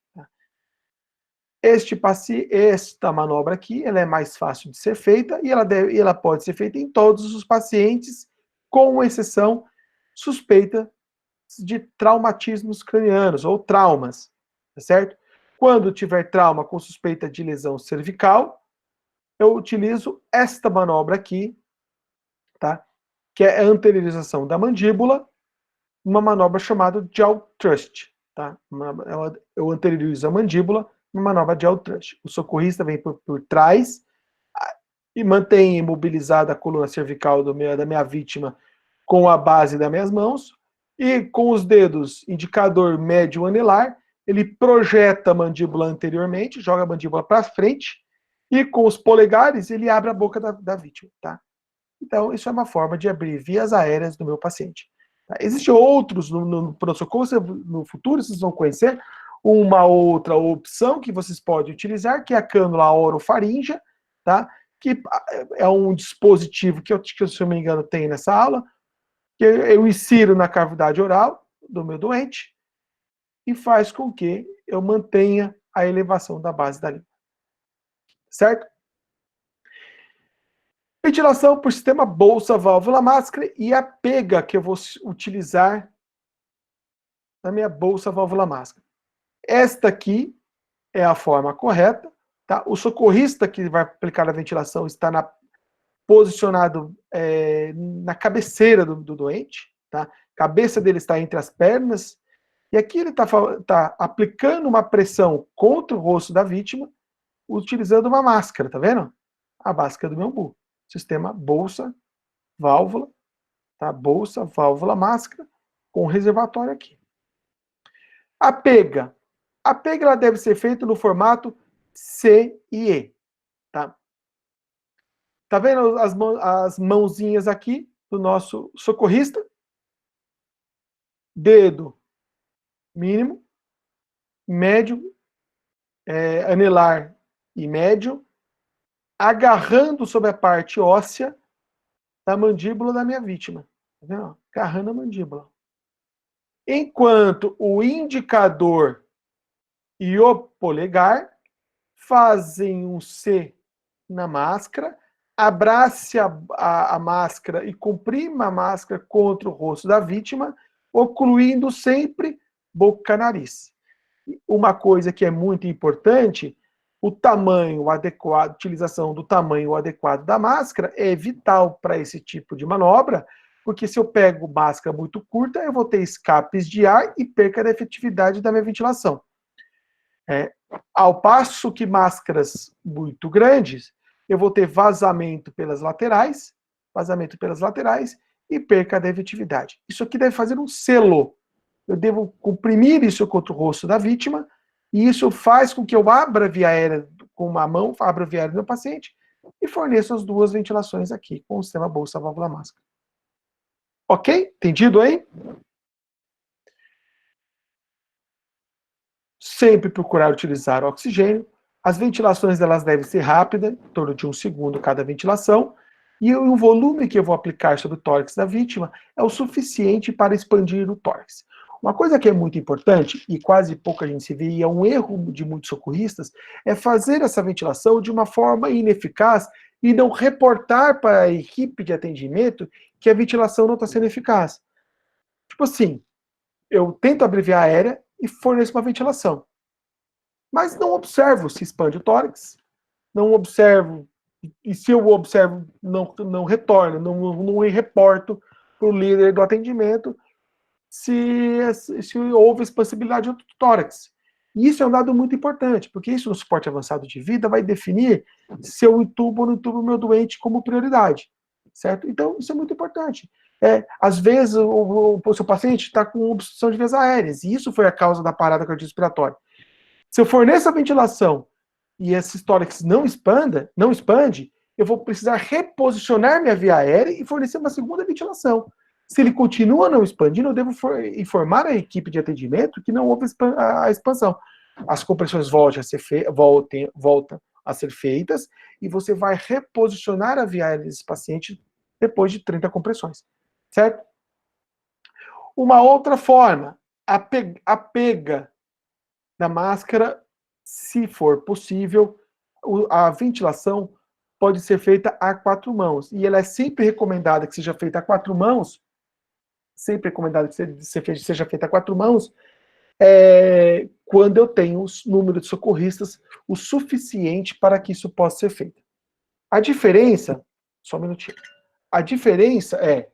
Esta manobra aqui, ela é mais fácil de ser feita e ela pode ser feita em todos os pacientes, com exceção suspeita de traumatismos cranianos ou traumas, tá certo? Quando tiver trauma com suspeita de lesão cervical, eu utilizo esta manobra aqui, tá? Que é a anteriorização da mandíbula, uma manobra chamada jaw thrust, tá? Eu anteriorizo a mandíbula, uma manobra de jaw thrust. O socorrista vem por trás e mantém imobilizada a coluna cervical da minha vítima com a base das minhas mãos, e com os dedos indicador médio anelar, ele projeta a mandíbula anteriormente, joga a mandíbula para frente, e com os polegares ele abre a boca da vítima, tá? Então, isso é uma forma de abrir vias aéreas do meu paciente. Tá? Existem outros no pronto-socorro, no futuro vocês vão conhecer uma outra opção que vocês podem utilizar, que é a cânula orofaríngea, tá? Que é um dispositivo que se eu não me engano, tem nessa aula, que eu insiro na cavidade oral do meu doente e faz com que eu mantenha a elevação da base da língua. Certo? Ventilação por sistema bolsa, válvula, máscara e a pega que eu vou utilizar na minha bolsa, válvula, máscara. Esta aqui é a forma correta, tá? O socorrista que vai aplicar a ventilação está posicionado na cabeceira do doente, tá? A cabeça dele está entre as pernas, e aqui ele está aplicando uma pressão contra o rosto da vítima, utilizando uma máscara, tá vendo? A máscara do meu umbu. Sistema bolsa, válvula, tá? Bolsa, válvula, máscara, com reservatório aqui. A pega. A pega ela deve ser feita no formato C e E, tá? Tá vendo as mãozinhas aqui do nosso socorrista? Dedo mínimo, médio, anelar e médio, agarrando sobre a parte óssea da mandíbula da minha vítima. Tá vendo? Agarrando a mandíbula. Enquanto o indicador e o polegar fazem um C na máscara, abrace a máscara e comprima a máscara contra o rosto da vítima, ocluindo sempre boca-nariz. Uma coisa que é muito importante, o tamanho adequado, a utilização do tamanho adequado da máscara é vital para esse tipo de manobra, porque se eu pego máscara muito curta, eu vou ter escapes de ar e perca da efetividade da minha ventilação. Ao passo que máscaras muito grandes, eu vou ter vazamento pelas laterais e perca da efetividade. Isso aqui deve fazer um selo. Eu devo comprimir isso contra o rosto da vítima, e isso faz com que eu abra a via aérea com uma mão, abro a viária do meu paciente e forneço as duas ventilações aqui com o sistema bolsa válvula máscara. Ok? Entendido aí? Sempre procurar utilizar oxigênio. As ventilações elas devem ser rápidas, em torno de 1 segundo cada ventilação, e o volume que eu vou aplicar sobre o tórax da vítima é o suficiente para expandir o tórax. Uma coisa que é muito importante, e quase pouca gente se vê, e é um erro de muitos socorristas, é fazer essa ventilação de uma forma ineficaz e não reportar para a equipe de atendimento que a ventilação não está sendo eficaz. Tipo assim, eu tento abreviar a aérea e forneço uma ventilação. Mas não observo se expande o tórax, não observo, e se eu observo, não retorno, não reporto para o líder do atendimento se houve expansibilidade do tórax. E isso é um dado muito importante, porque isso no suporte avançado de vida vai definir se eu intubo ou não intubo o meu doente como prioridade, certo? Então, isso é muito importante. Às vezes, o seu paciente está com obstrução de vias aéreas, e isso foi a causa da parada cardiorrespiratória. Se eu forneço a ventilação e esse tórax não expande, eu vou precisar reposicionar minha via aérea e fornecer uma segunda ventilação. Se ele continua não expandindo, eu devo informar a equipe de atendimento que não houve a expansão. As compressões voltam a ser feitas e você vai reposicionar a via aérea desse paciente depois de 30 compressões. Certo? Uma outra forma, a pega da máscara, se for possível, a ventilação pode ser feita a 4 mãos. E ela é sempre recomendada que seja feita a 4 mãos, sempre recomendado que seja feita a 4 mãos, quando eu tenho o número de socorristas o suficiente para que isso possa ser feito. A diferença, só um minutinho, a diferença é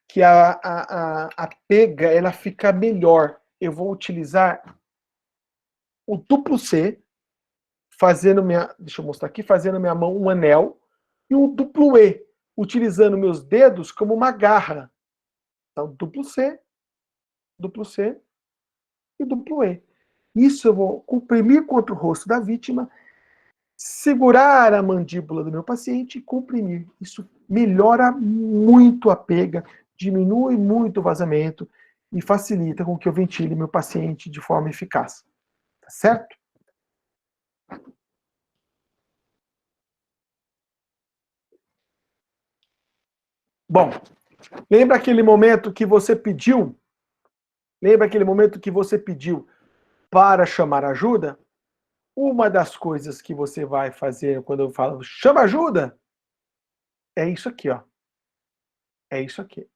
que a pega, ela fica melhor. Eu vou utilizar o duplo C, deixa eu mostrar aqui, fazendo minha mão um anel, e o duplo E, utilizando meus dedos como uma garra. Então, duplo C e duplo E. Isso eu vou comprimir contra o rosto da vítima, segurar a mandíbula do meu paciente e comprimir. Isso melhora muito a pega, diminui muito o vazamento e facilita com que eu ventile meu paciente de forma eficaz. Tá certo? Bom, lembra aquele momento que você pediu? Para chamar ajuda? Uma das coisas que você vai fazer quando eu falo chama ajuda, é isso aqui, ó. É isso aqui.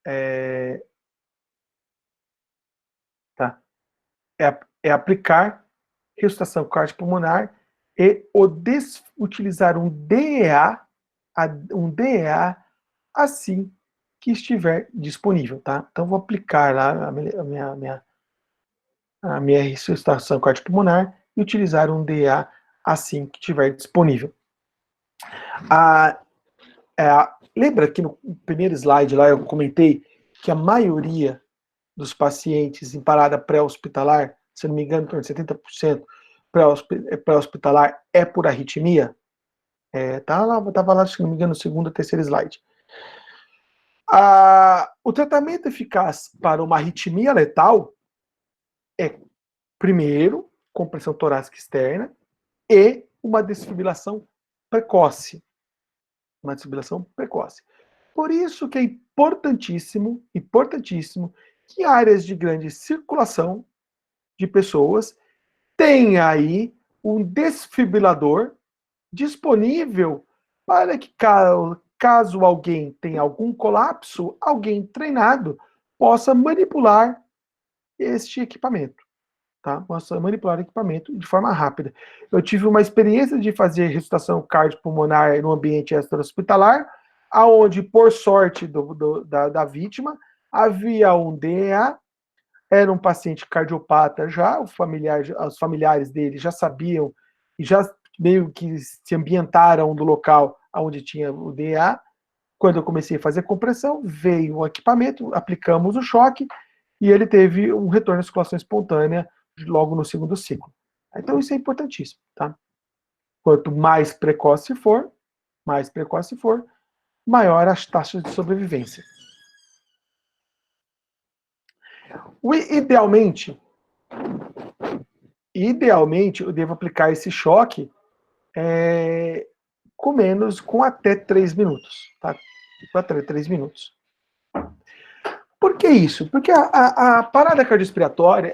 Tá? É aplicar ressuscitação cardiopulmonar e utilizar um DEA assim que estiver disponível, tá? Então, vou aplicar lá a minha ressuscitação cardiopulmonar e utilizar um DEA assim que estiver disponível. Lembra que no primeiro slide lá eu comentei que a maioria dos pacientes em parada pré-hospitalar, se não me engano, em torno de 70% pré-hospitalar é por arritmia? Estava lá, se não me engano, no segundo ou terceiro slide. O tratamento eficaz para uma arritmia letal é, primeiro, compressão torácica externa e uma desfibrilação precoce. Por isso que é importantíssimo que áreas de grande circulação de pessoas tenham aí um desfibrilador disponível para que, caso alguém tenha algum colapso, alguém treinado possa manipular este equipamento. Tá? Possa manipular o equipamento de forma rápida. Eu tive uma experiência de fazer ressuscitação cardiopulmonar no ambiente extra-hospitalar, aonde, por sorte da vítima, havia um DEA, era um paciente cardiopata já, os familiares dele já sabiam e já meio que se ambientaram do local onde tinha o DEA. Quando eu comecei a fazer compressão, veio o equipamento, aplicamos o choque e ele teve um retorno à circulação espontânea logo no segundo ciclo. Então, isso é importantíssimo, tá? Quanto mais precoce for, maior as taxas de sobrevivência. Idealmente, eu devo aplicar esse choque com até 3 minutos, tá? Até 3 minutos. Por que isso? Porque a parada cardiorrespiratória,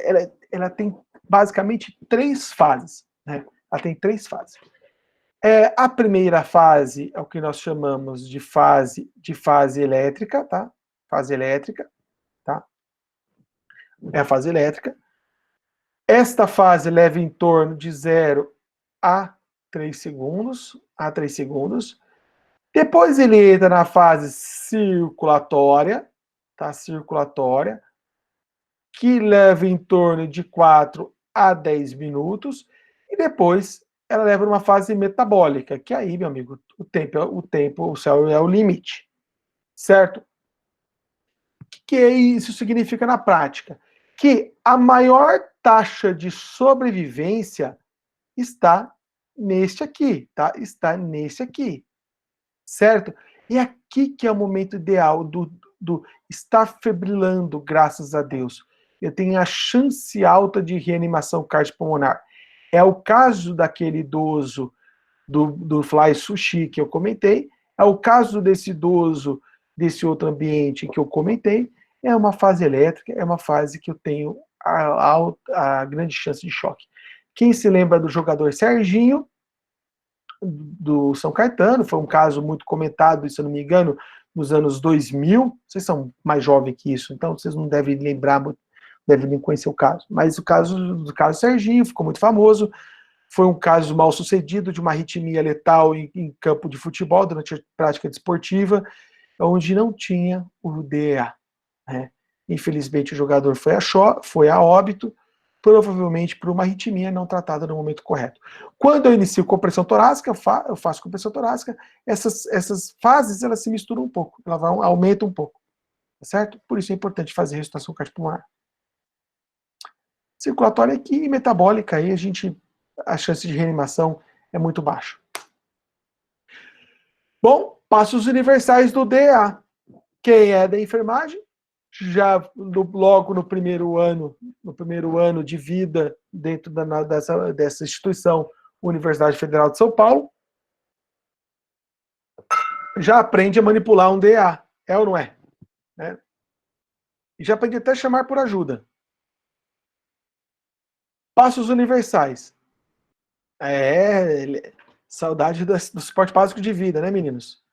ela tem basicamente 3 fases, né? Ela tem 3 fases. A primeira fase é o que nós chamamos de fase elétrica, tá? Fase elétrica, tá? É a fase elétrica. Esta fase leva em torno de 0 a 3 segundos, Depois ele entra na fase circulatória, tá? Circulatória, que leva em torno de 4 a 10 minutos, e depois ela leva numa fase metabólica, que aí, meu amigo, o céu é o limite, certo? O que isso significa na prática? Que a maior taxa de sobrevivência está neste aqui, tá? Está nesse aqui, certo? E aqui que é o momento ideal do estar febrilando, graças a Deus. Eu tenho a chance alta de reanimação cardiopulmonar. É o caso daquele idoso do Fly Sushi que eu comentei, é o caso desse idoso desse outro ambiente que eu comentei, é uma fase elétrica, é uma fase que eu tenho a grande chance de choque. Quem se lembra do jogador Serginho, do São Caetano, foi um caso muito comentado, se eu não me engano, nos anos 2000, vocês são mais jovens que isso, então vocês não devem lembrar, devem nem conhecer o caso, mas o caso do Serginho ficou muito famoso, foi um caso mal sucedido de uma arritmia letal em campo de futebol, durante a prática desportiva, onde não tinha o DEA. Né? Infelizmente o jogador foi a óbito, provavelmente por uma arritmia não tratada no momento correto. Quando eu inicio compressão torácica, eu faço compressão torácica, essas fases elas se misturam um pouco, elas aumentam um pouco, tá certo? Por isso é importante fazer ressuscitação cardiopulmonar. Circulatória aqui e metabólica, aí a chance de reanimação é muito baixa. Bom, passos universais do DEA. Quem é da enfermagem, já logo no primeiro ano de vida dentro dessa instituição, Universidade Federal de São Paulo, já aprende a manipular um DEA, é ou não é? E já aprende até a chamar por ajuda. Passos universais. Saudade do suporte básico de vida, né, meninos?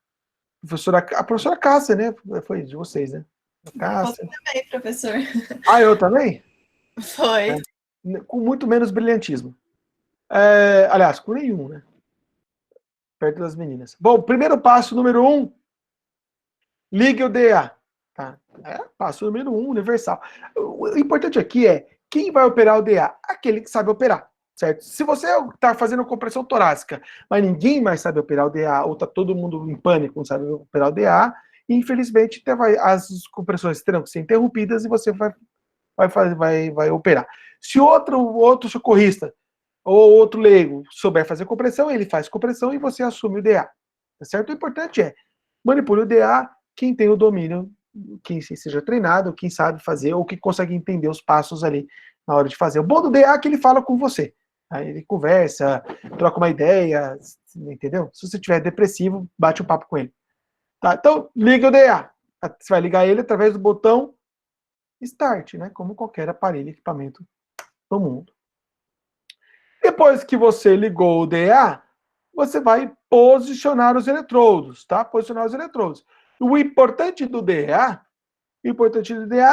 A professora Cássia, né? Foi de vocês, né? Você também, professor. Ah, eu também? Foi. Com muito menos brilhantismo. Aliás, com nenhum, né? Perto das meninas. Bom, primeiro passo, número 1. Ligue o DEA. Tá? Passo número 1, universal. O importante aqui é quem vai operar o DEA? Aquele que sabe operar. Certo? Se você está fazendo compressão torácica, mas ninguém mais sabe operar o DA, ou está todo mundo em pânico, não sabe operar o DA, infelizmente as compressões terão que ser interrompidas e você vai operar. Se outro socorrista ou outro leigo souber fazer compressão, ele faz compressão e você assume o DA. Tá certo? O importante é manipule o DA quem tem o domínio, quem seja treinado, quem sabe fazer, ou que consegue entender os passos ali na hora de fazer. O bom do DA é que ele fala com você. Aí ele conversa, troca uma ideia, entendeu? Se você estiver depressivo, bate um papo com ele. Tá? Então, liga o DA. Você vai ligar ele através do botão Start, né? Como qualquer aparelho, equipamento no mundo. Depois que você ligou o DA, você vai posicionar os eletrodos, tá? Posicionar os eletrodos. O importante do DA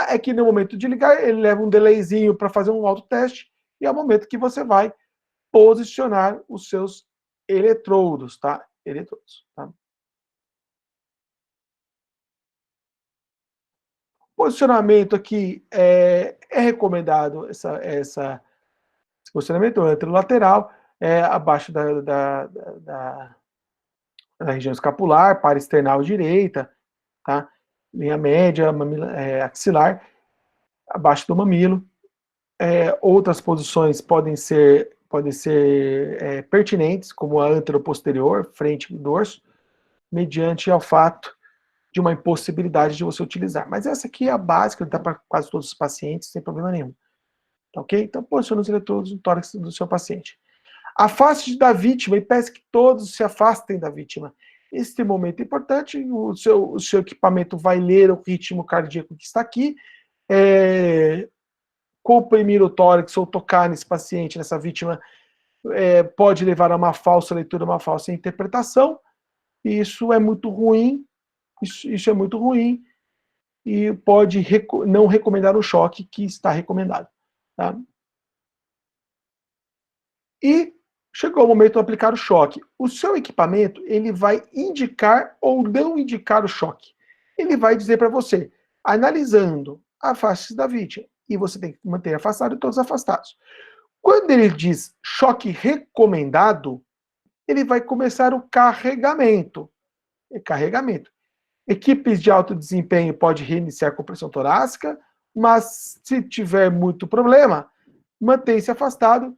é que no momento de ligar, ele leva um delayzinho para fazer um autoteste, e é o momento que você vai posicionar os seus eletrodos, tá? Eletrodos, tá? Posicionamento aqui é recomendado esse posicionamento anterolateral, abaixo da região escapular, para external direita, tá? Linha média, axilar, abaixo do mamilo. Outras posições podem ser podem ser pertinentes, como a anteroposterior, frente e dorso, mediante ao fato de uma impossibilidade de você utilizar. Mas essa aqui é a básica, dá para quase todos os pacientes, sem problema nenhum. Tá ok? Então, posiciona os eletrodos no tórax do seu paciente. Afaste da vítima e peça que todos se afastem da vítima. Este momento é importante, o seu equipamento vai ler o ritmo cardíaco que está aqui, comprimir o tórax ou tocar nesse paciente, nessa vítima, pode levar a uma falsa leitura, uma falsa interpretação, e isso é muito ruim, isso é muito ruim, e pode não recomendar o choque que está recomendado. Tá? E chegou o momento de aplicar o choque. O seu equipamento, ele vai indicar ou não indicar o choque. Ele vai dizer para você, analisando a face da vítima, e você tem que manter afastado e todos afastados. Quando ele diz choque recomendado, ele vai começar o carregamento. Equipes de alto desempenho pode reiniciar a compressão torácica, mas se tiver muito problema, mantém-se afastado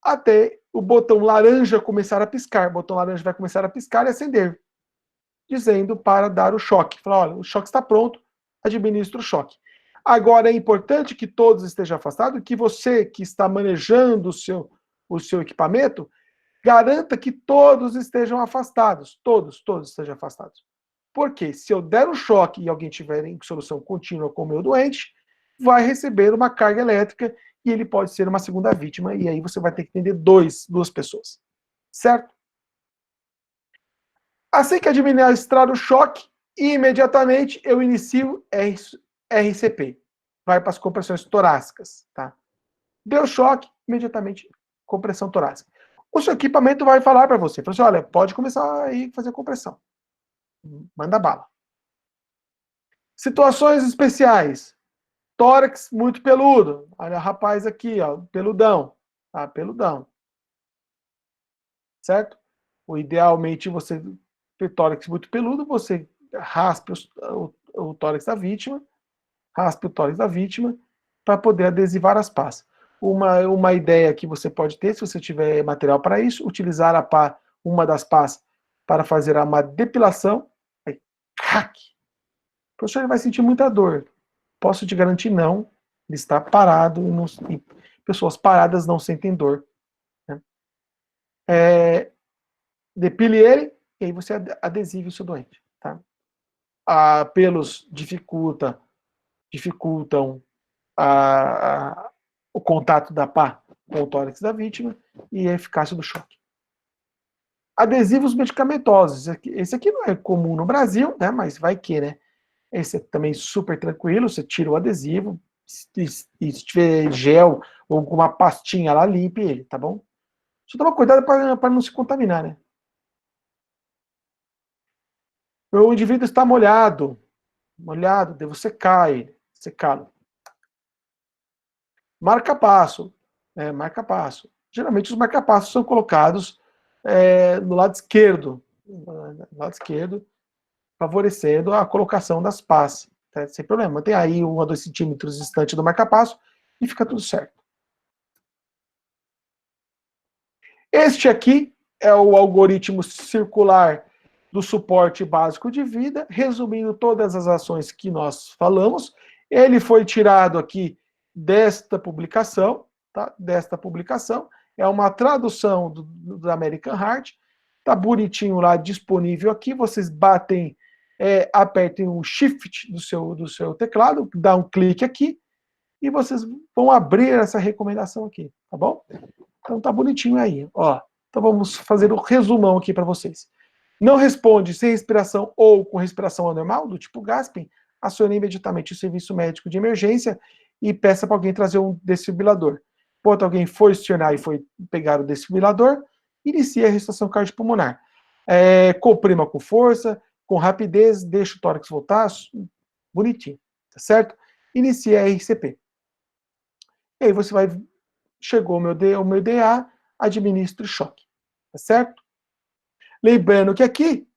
até o botão laranja começar a piscar. O botão laranja vai começar a piscar e acender, dizendo para dar o choque. Fala, olha, o choque está pronto, administra o choque. Agora, é importante que todos estejam afastados, que você que está manejando o seu equipamento, garanta que todos estejam afastados. Todos estejam afastados. Porque se eu der um choque e alguém tiver em solução contínua com o meu doente, vai receber uma carga elétrica e ele pode ser uma segunda vítima, e aí você vai ter que atender duas pessoas. Certo? Assim que administrar o choque, imediatamente eu inicio RCP. Vai para as compressões torácicas. Tá? Deu choque, imediatamente compressão torácica. O seu equipamento vai falar para você, fala assim, olha, pode começar aí a fazer compressão. Manda bala. Situações especiais. Tórax muito peludo. Olha o rapaz aqui, ó, peludão. Tá? Peludão. Certo? Idealmente, você ter tórax muito peludo, você raspe o tórax da vítima, para poder adesivar as pás. Uma ideia que você pode ter, se você tiver material para isso, utilizar a pá, uma das pás, para fazer uma depilação. Aí, crack! O professor vai sentir muita dor. Posso te garantir, não. Ele está parado e pessoas paradas não sentem dor. Né? Depile ele e aí você adesive o seu doente. Tá? Pelos dificultam o contato da pá com o tórax da vítima e a eficácia do choque. Adesivos medicamentosos. Esse aqui não é comum no Brasil, né? Mas vai que, né? Esse é também super tranquilo, você tira o adesivo, e se tiver gel ou alguma pastinha lá, limpe ele, tá bom? Só toma cuidado para não se contaminar, né? O indivíduo está molhado, devo secar ele, secá-lo. Marca-passo, marca-passo. Geralmente os marca-passos são colocados no lado esquerdo, favorecendo a colocação das pás, tá? Sem problema. Mantém aí 1 a 2 centímetros distante do marca-passo e fica tudo certo. Este aqui é o algoritmo circular do suporte básico de vida, resumindo todas as ações que nós falamos. Ele foi tirado aqui desta publicação, tá? Desta publicação. É uma tradução do American Heart. Tá bonitinho lá, disponível aqui. Vocês batem, apertem o Shift do seu teclado, dá um clique aqui, e vocês vão abrir essa recomendação aqui, tá bom? Então tá bonitinho aí, ó. Então vamos fazer o resumão aqui para vocês. Não responde sem respiração ou com respiração anormal, do tipo Gasping, acione imediatamente o serviço médico de emergência e peça para alguém trazer um desfibrilador. Enquanto alguém for acionar e foi pegar o desfibrilador, inicie a ressuscitação cardiopulmonar. Comprima com força, com rapidez, deixa o tórax voltar, bonitinho, tá certo? Inicie a RCP. E aí você vai, chegou o meu DA, administra o choque, tá certo? Lembrando que aqui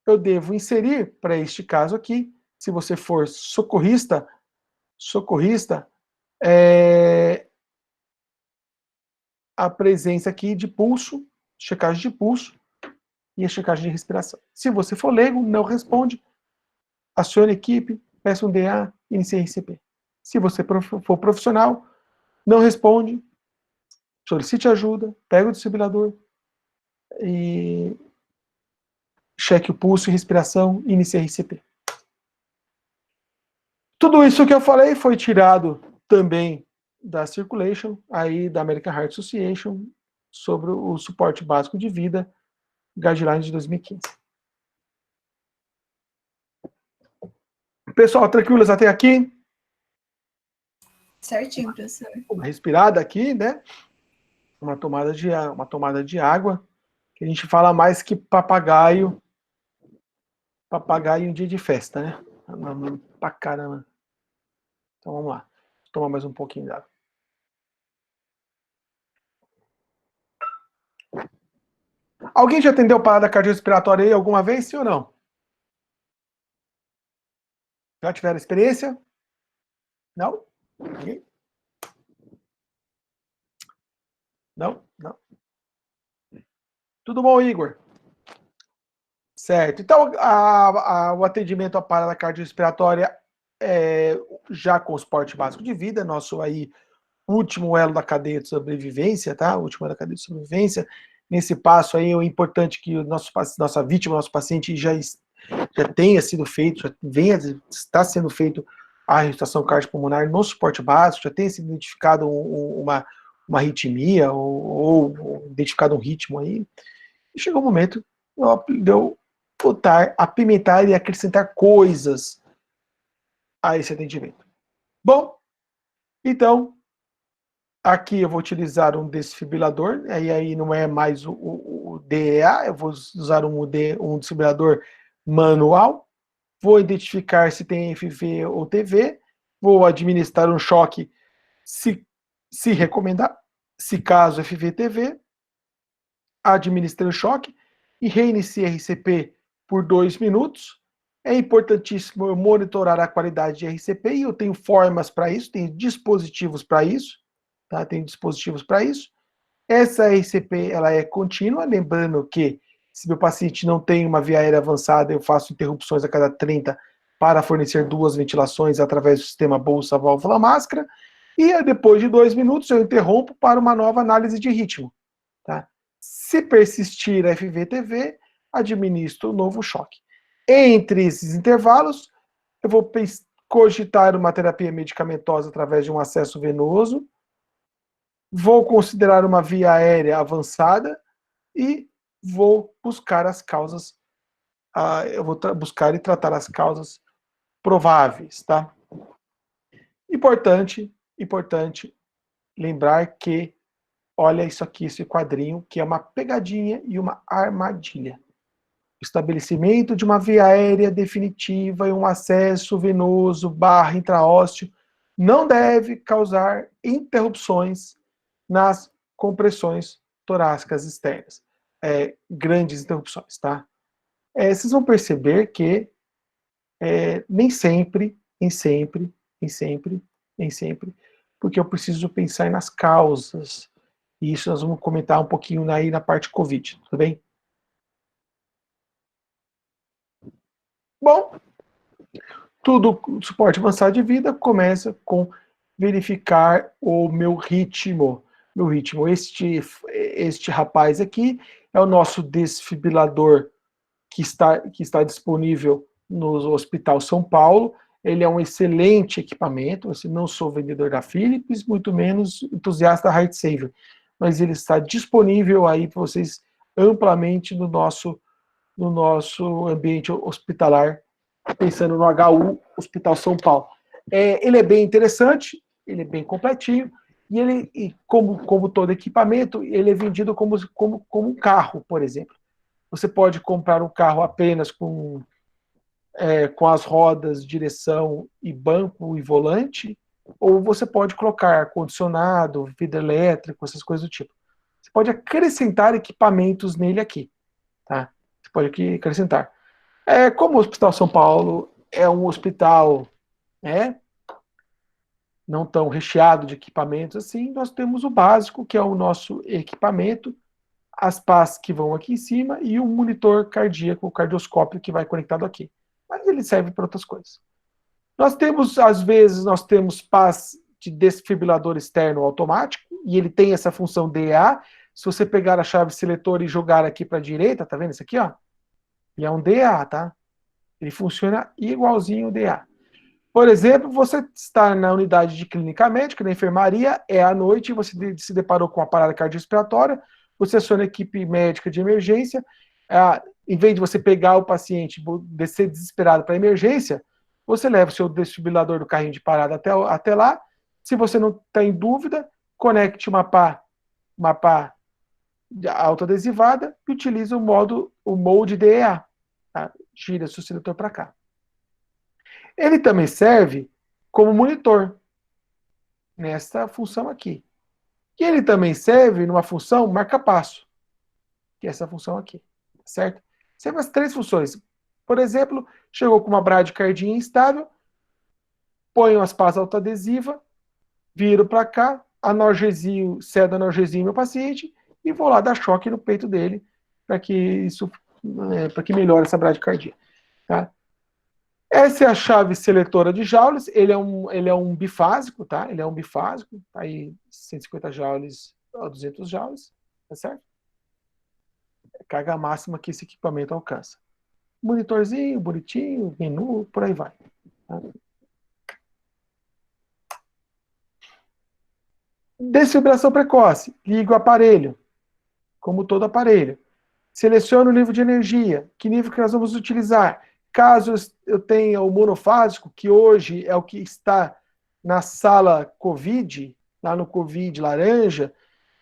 eu devo inserir, para este caso aqui, se você for socorrista, a presença aqui de pulso, checagem de pulso e a checagem de respiração. Se você for leigo, não responde, acione a equipe, peça um DA, inicie RCP. Se você for profissional, não responde, solicite ajuda, pega o desfibrilador e cheque o pulso e respiração e inicie RCP. Tudo isso que eu falei foi tirado também da Circulation, aí da American Heart Association, sobre o suporte básico de vida, Guidelines de 2015. Pessoal, tranquilos até aqui? Certinho, professor. Uma respirada aqui, né? Uma tomada de água, que a gente fala mais que papagaio em dia de festa, né? Pra caramba. Então vamos lá. Vou tomar mais um pouquinho de água. Alguém já atendeu parada cardiorrespiratória aí alguma vez, sim ou não? Já tiveram experiência? Não? Ninguém? Não? Não. Tudo bom, Igor? Certo. Então, o atendimento à parada cardiorrespiratória já com o suporte básico de vida, nosso aí último elo da cadeia de sobrevivência, tá? O último elo da cadeia de sobrevivência. Nesse passo aí, é importante que nossa vítima, nosso paciente já tenha sido feito, está sendo feito a ressuscitação cardiopulmonar no suporte básico, já tenha sido identificado uma arritmia ou identificado um ritmo aí. E chegou o momento de eu botar, apimentar e acrescentar coisas a esse atendimento. Bom, então, aqui eu vou utilizar um desfibrilador, aí não é mais o DEA, eu vou usar um desfibrilador manual, vou identificar se tem FV ou TV, vou administrar um choque se recomendar, se caso FV-TV, administrar o choque e reinicie RCP por 2 minutos. É importantíssimo eu monitorar a qualidade de RCP e eu tenho formas para isso, tenho dispositivos para isso, tá? Tenho dispositivos para isso. Essa RCP ela é contínua, lembrando que se meu paciente não tem uma via aérea avançada, eu faço interrupções a cada 30 para fornecer 2 ventilações através do sistema bolsa, válvula, máscara, e depois de 2 minutos eu interrompo para uma nova análise de ritmo. Tá? Se persistir a FV-TV, administro um novo choque. Entre esses intervalos, eu vou cogitar uma terapia medicamentosa através de um acesso venoso, vou considerar uma via aérea avançada e vou buscar as causas, eu vou buscar e tratar as causas prováveis, tá? Importante lembrar que, olha isso aqui, esse quadrinho, que é uma pegadinha e uma armadilha. O estabelecimento de uma via aérea definitiva e um acesso venoso / intraósseo não deve causar interrupções nas compressões torácicas externas. Grandes interrupções, tá? Vocês vão perceber que nem sempre, porque eu preciso pensar nas causas. E isso nós vamos comentar um pouquinho aí na parte Covid, tudo bem? Bom, tudo suporte avançado de vida começa com verificar o meu ritmo. Este rapaz aqui é o nosso desfibrilador que está disponível no Hospital São Paulo. Ele é um excelente equipamento. Eu não sou vendedor da Philips, muito menos entusiasta da Heart Saver, mas ele está disponível aí para vocês amplamente no nosso ambiente hospitalar, pensando no HU Hospital São Paulo. Ele é bem interessante, ele é bem completinho, e como todo equipamento, ele é vendido como um carro, por exemplo. Você pode comprar um carro apenas com as rodas, direção e banco e volante, ou você pode colocar ar-condicionado, vidro elétrico, essas coisas do tipo. Você pode acrescentar equipamentos nele aqui, tá? Você pode aqui acrescentar. Como o Hospital São Paulo é um hospital não tão recheado de equipamentos assim, nós temos o básico, que é o nosso equipamento, as pás que vão aqui em cima e o monitor cardíaco, o cardioscópio que vai conectado aqui. Mas ele serve para outras coisas. Nós temos, às vezes, nós temos pás de desfibrilador externo automático, e ele tem essa função DEA. Se você pegar a chave seletora e jogar aqui para a direita, tá vendo isso aqui, ó? E é um DEA, tá? Ele funciona igualzinho o DEA. Por exemplo, você está na unidade de clínica médica, na enfermaria, é à noite, você se deparou com uma parada cardiorrespiratória, você aciona a equipe médica de emergência, em vez de você pegar o paciente e descer desesperado para a emergência, você leva o seu desfibrilador do carrinho de parada até lá. Se você não está em dúvida, conecte uma pá autoadesivada e utilize o molde DEA. Tá? Gira seu seletor para cá. Ele também serve como monitor, nessa função aqui. E ele também serve numa função marca-passo, que é essa função aqui, certo? Serve as 3 funções. Por exemplo, chegou com uma bradicardia instável, ponho as pás autoadesivas, viro para cá, cedo analgesia meu paciente e vou lá dar choque no peito dele para que melhore essa bradicardia. Tá? Essa é a chave seletora de joules, ele é um bifásico, tá? Ele é um bifásico, aí 150 joules a 200 joules, tá certo? É a carga máxima que esse equipamento alcança. Monitorzinho, bonitinho, menu, por aí vai. Tá? Desfibrilação precoce, ligo o aparelho, como todo aparelho. Seleciono o nível de energia, que nível que nós vamos utilizar. Caso eu tenha o monofásico, que hoje é o que está na sala COVID, lá no COVID laranja,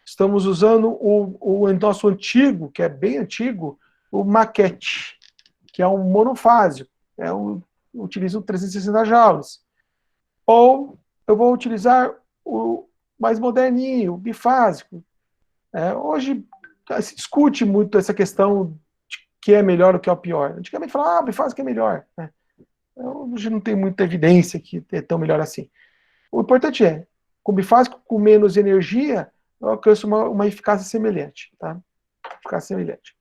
estamos usando o nosso antigo, que é bem antigo, o maquete, que é um monofásico, utilizo 360 joules. Ou eu vou utilizar o mais moderninho, o bifásico. Hoje se discute muito essa questão que é melhor ou que é o pior. Antigamente falava, bifásico é melhor. Né? Hoje não tem muita evidência que é tão melhor assim. O importante é, com bifásico com menos energia, eu alcanço uma eficácia semelhante. Tá? Eficácia semelhante.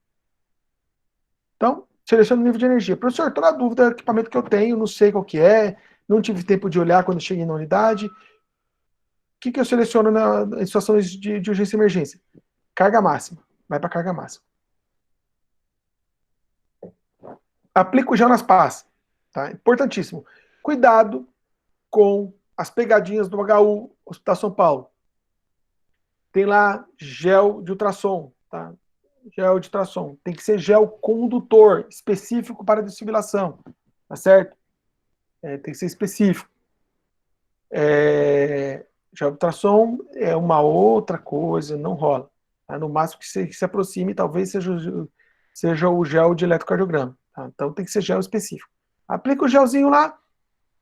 Então, seleciono o nível de energia. Professor, estou na dúvida do equipamento que eu tenho, não sei qual que é, não tive tempo de olhar quando cheguei na unidade. O que eu seleciono em situações de urgência e emergência? Carga máxima. Vai para carga máxima. Aplico gel nas pás. Tá? Importantíssimo. Cuidado com as pegadinhas do HU, Hospital São Paulo. Tem lá gel de ultrassom. Tá? Gel de ultrassom. Tem que ser gel condutor, específico para desfibrilação. Tá certo? Tem que ser específico. Gel de ultrassom é uma outra coisa, não rola. Tá? No máximo que se aproxime, talvez seja o gel de eletrocardiograma. Tá? Então tem que ser gel específico. Aplica o gelzinho lá,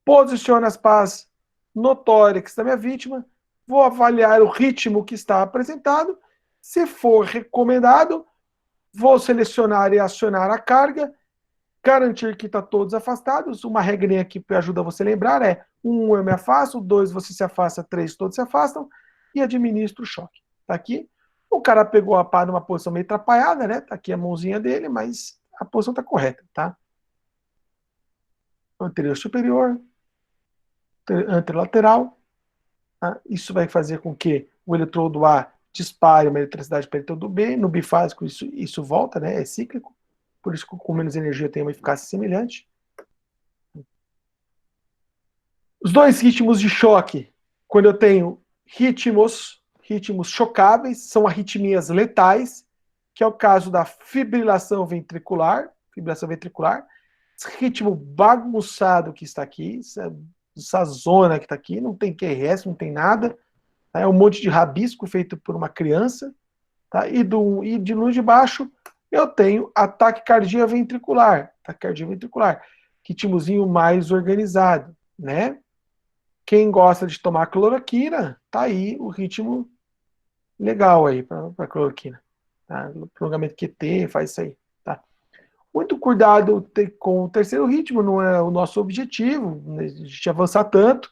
posiciona as pás no tórax da minha vítima, vou avaliar o ritmo que está apresentado. Se for recomendado, vou selecionar e acionar a carga, garantir que está todos afastados. Uma regrinha aqui que ajuda você a lembrar é 1 eu me afasto, 2 você se afasta, 3 todos se afastam e administro o choque. Tá aqui. O cara pegou a pá numa posição meio atrapalhada, né? Tá aqui a mãozinha dele, mas a posição está correta, tá? Anterior superior, anterolateral. Tá? Isso vai fazer com que o eletrodo A dispare uma eletricidade para o eletrodo B. No bifásico isso volta, né? É cíclico. Por isso que com menos energia tem uma eficácia semelhante. Os 2 ritmos de choque, quando eu tenho ritmos chocáveis, são arritmias letais, que é o caso da fibrilação ventricular, esse ritmo bagunçado que está aqui, essa zona que está aqui, não tem QRS, não tem nada, tá? É um monte de rabisco feito por uma criança, tá? E de luz de baixo, eu tenho ataque cardíaco ventricular, ritmozinho mais organizado, né? Quem gosta de tomar cloroquina, tá aí o ritmo legal aí para cloroquina. Tá? Prolongamento QT, faz isso aí. Tá? Muito cuidado com o terceiro ritmo, não é o nosso objetivo, a gente avançar tanto,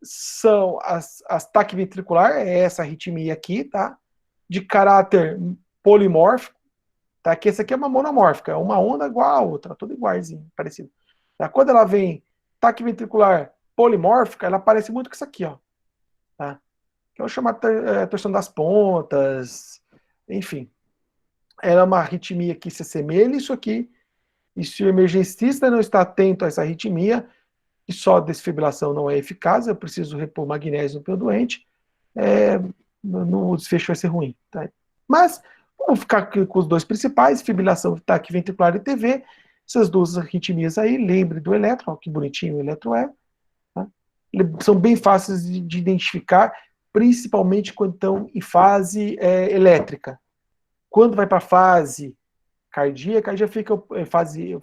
São as taquiventricular, é essa arritmia aqui, tá? De caráter polimórfico, tá? Que essa aqui é uma monomórfica, é uma onda igual a outra, tudo igualzinho, parecido. Tá? Quando ela vem taquiventricular polimórfica, ela parece muito com isso aqui, ó. Tá? Que eu chamo de torção das pontas, enfim. Ela é uma arritmia que se assemelha a isso aqui, e se o emergencista não está atento a essa arritmia, e só desfibrilação não é eficaz, eu preciso repor magnésio no meu doente, o desfecho vai ser ruim. Tá? Mas, vamos ficar com os dois principais, fibrilação taquiventricular e TV, essas duas arritmias aí, lembre do eletro, ó, que bonitinho o eletro é. Tá? São bem fáceis de identificar, principalmente quando estão em fase elétrica. Quando vai para a fase cardíaca, aí já fica fase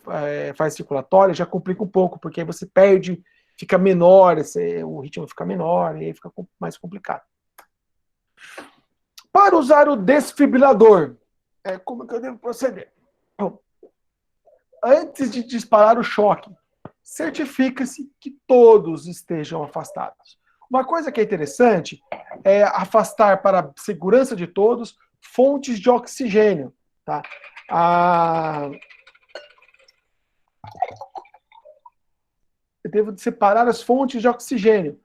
circulatória, já complica um pouco, porque aí você perde, fica menor, o ritmo fica menor, e aí fica mais complicado. Para usar o desfibrilador, como que eu devo proceder? Bom, antes de disparar o choque, certifica-se que todos estejam afastados. Uma coisa que é interessante é afastar, para a segurança de todos, fontes de oxigênio. Tá? Eu devo separar as fontes de oxigênio.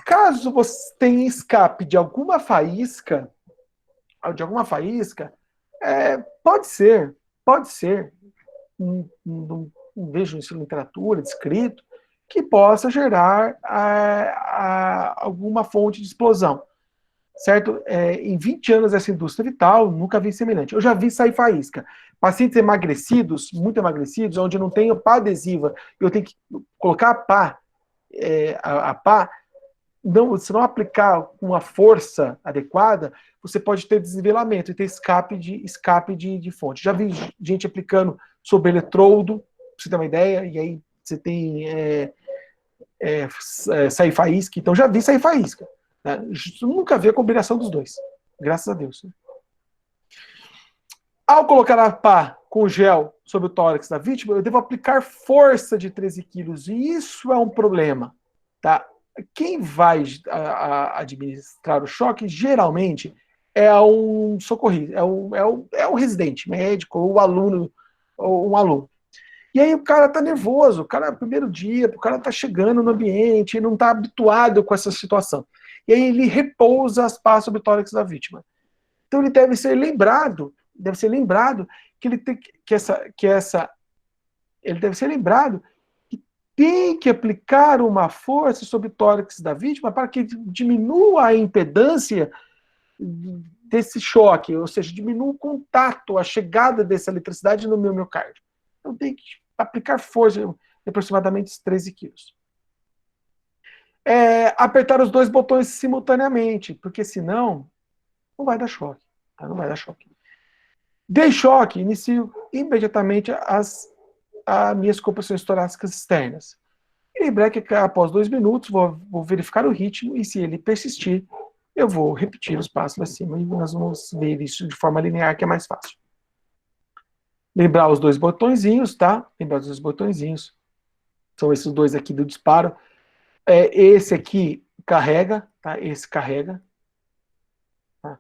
Caso você tenha escape de alguma faísca, pode ser, não vejo isso na literatura, descrito, que possa gerar alguma fonte de explosão. Certo? Em 20 anos dessa indústria vital, nunca vi semelhante. Eu já vi sair faísca. Pacientes emagrecidos, muito emagrecidos, onde eu não tenho pá adesiva, eu tenho que colocar a pá, se não aplicar com uma força adequada, você pode ter desnivelamento e ter escape de fonte. Já vi gente aplicando sob eletrodo, pra você ter uma ideia, e aí você tem sair faísca. Então já vi sair faísca. Nunca vi a combinação dos dois. Graças a Deus. Ao colocar a pá com gel sobre o tórax da vítima, eu devo aplicar força de 13 quilos. E isso é um problema. Tá? Quem vai administrar o choque, geralmente, é um socorrista, é um residente médico, ou um aluno. E aí o cara tá nervoso, o cara, primeiro dia, o cara tá chegando no ambiente, não tá habituado com essa situação. E aí ele repousa as pás sobre o tórax da vítima. Então ele deve ser lembrado que ele tem ele deve ser lembrado que tem que aplicar uma força sobre o tórax da vítima para que diminua a impedância desse choque, ou seja, diminua o contato, a chegada dessa eletricidade no meu miocárdio. Então tem que aplicar força de aproximadamente 13 quilos. Apertar os dois botões simultaneamente, porque senão não vai dar choque. Tá? Não vai dar choque. Dei choque, inicio imediatamente as minhas compressões torácicas externas. E lembrar que após 2 minutos vou verificar o ritmo e se ele persistir, eu vou repetir os passos acima e nós vamos ver isso de forma linear, que é mais fácil. Lembrar os dois botõezinhos, tá? Lembrar os dois botõezinhos. São esses dois aqui do disparo. Esse aqui carrega, tá? Esse carrega. Tá?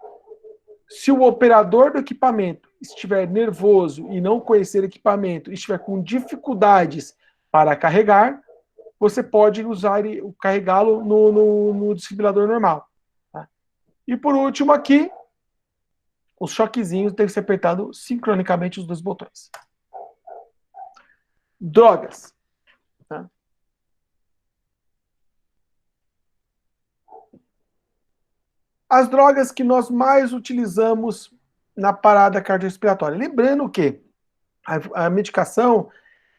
Se o operador do equipamento estiver nervoso e não conhecer o equipamento, estiver com dificuldades para carregar, você pode carregá-lo no desfibrilador normal. Tá? E por último aqui, os choquezinhos devem ser apertados sincronicamente os dois botões. Drogas. Tá? As drogas que nós mais utilizamos na parada cardiorrespiratória. Lembrando que a medicação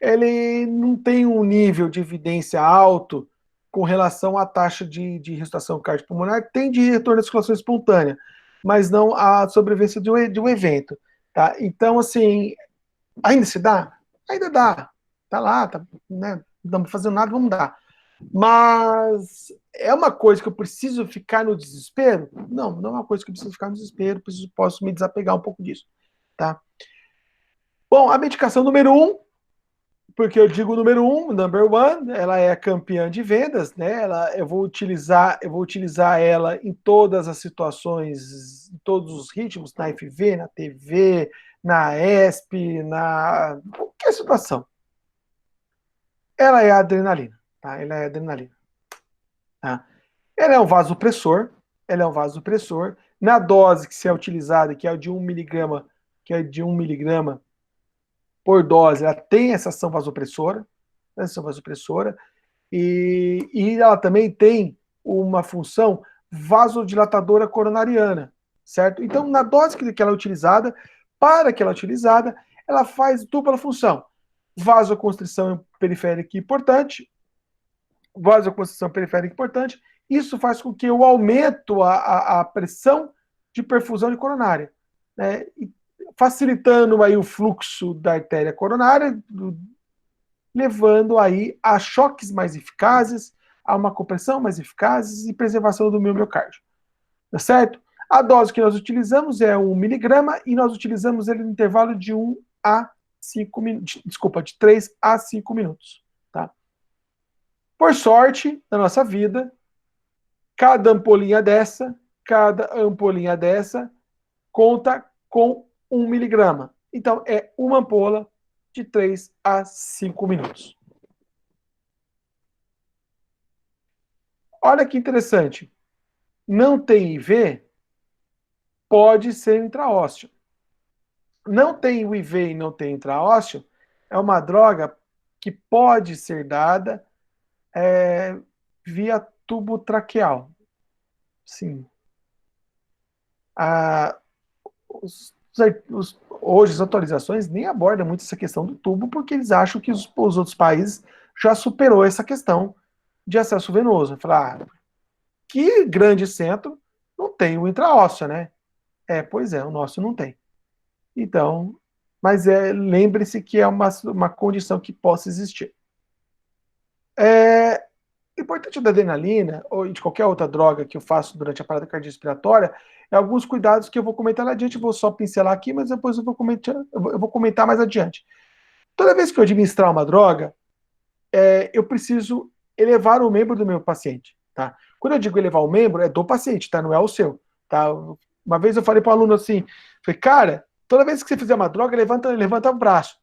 ele não tem um nível de evidência alto com relação à taxa de ressuscitação cardiopulmonar, tem de retorno à circulação espontânea, mas não a sobrevivência de um evento. Tá? Então, assim, ainda se dá? Ainda dá. Tá lá, tá, né? Não estamos fazendo nada, vamos dar. Mas é uma coisa que eu preciso ficar no desespero? Não, não é uma coisa que eu preciso ficar no desespero, posso me desapegar um pouco disso. Tá? Bom, a medicação número 1, porque eu digo número 1, number one, ela é a campeã de vendas, né? Eu vou utilizar ela em todas as situações, em todos os ritmos, na FV, na TV, na ESP, na qualquer situação. Ela é a adrenalina, tá? Ela é a adrenalina. Tá? Ela é um vasopressor, na dose que se é utilizada, que é de 1 miligrama, por dose, ela tem essa ação vasopressora, e ela também tem uma função vasodilatadora coronariana, certo? Então, na dose que ela é utilizada, ela faz dupla função. Vasoconstrição periférica importante, isso faz com que eu aumento a pressão de perfusão de coronária, né? Facilitando aí o fluxo da artéria coronária, levando aí a choques mais eficazes, a uma compressão mais eficaz e preservação do meu miocárdio. Tá certo? A dose que nós utilizamos é 1 miligrama e nós utilizamos ele no intervalo de 1 a 5 minutos, de 3 a 5 minutos. Tá? Por sorte, na nossa vida, cada ampolinha dessa conta com 1 miligrama. Então, é uma ampola de 3 a 5 minutos. Olha que interessante. Não tem IV, pode ser intraósseo. Não tem o IV e não tem intraósseo, é uma droga que pode ser dada via tubo traqueal. Sim. Hoje as atualizações nem abordam muito essa questão do tubo, porque eles acham que os outros países já superou essa questão de acesso venoso. Falar, que grande centro não tem o intraósseo, né? Pois é, o nosso não tem. Então, mas lembre-se que é uma condição que possa existir. O importante da adrenalina, ou de qualquer outra droga que eu faço durante a parada cardiorrespiratória, é alguns cuidados que eu vou comentar lá adiante, eu vou só pincelar aqui, mas depois eu vou comentar mais adiante. Toda vez que eu administrar uma droga, eu preciso elevar o membro do meu paciente. Tá? Quando eu digo elevar o membro, é do paciente, tá? Não é o seu. Tá? Uma vez eu falei para o aluno assim, falei, cara, toda vez que você fizer uma droga, levanta o braço.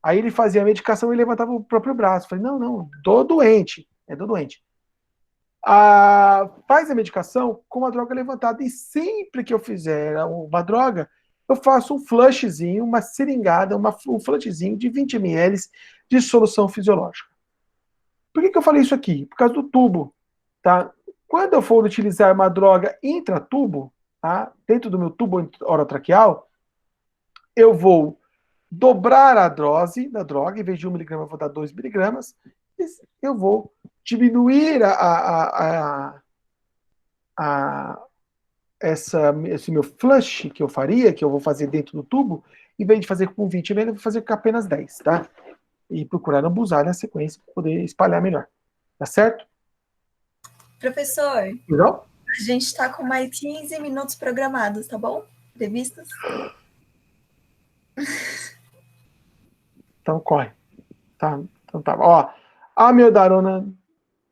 Aí ele fazia a medicação e levantava o próprio braço. Eu falei, não, do doente. É do doente. Faz a medicação com a droga levantada. E sempre que eu fizer uma droga, eu faço um flushzinho, uma seringada, um flushzinho de 20 ml de solução fisiológica. Por que eu falei isso aqui? Por causa do tubo. Tá? Quando eu for utilizar uma droga intratubo, tá? Dentro do meu tubo orotraqueal, eu vou dobrar a dose da droga, em vez de 1 miligrama, eu vou dar 2 miligramas, e eu vou diminuir esse meu flush que eu faria, que eu vou fazer dentro do tubo, em vez de fazer com 20 ml, eu vou fazer com apenas 10, tá? E procurar não abusar na sequência para poder espalhar melhor. Tá certo? Professor, não? A gente está com mais 15 minutos programados, tá bom? Previstos? Então corre. Tá, então tá. Ó, a amiodarona,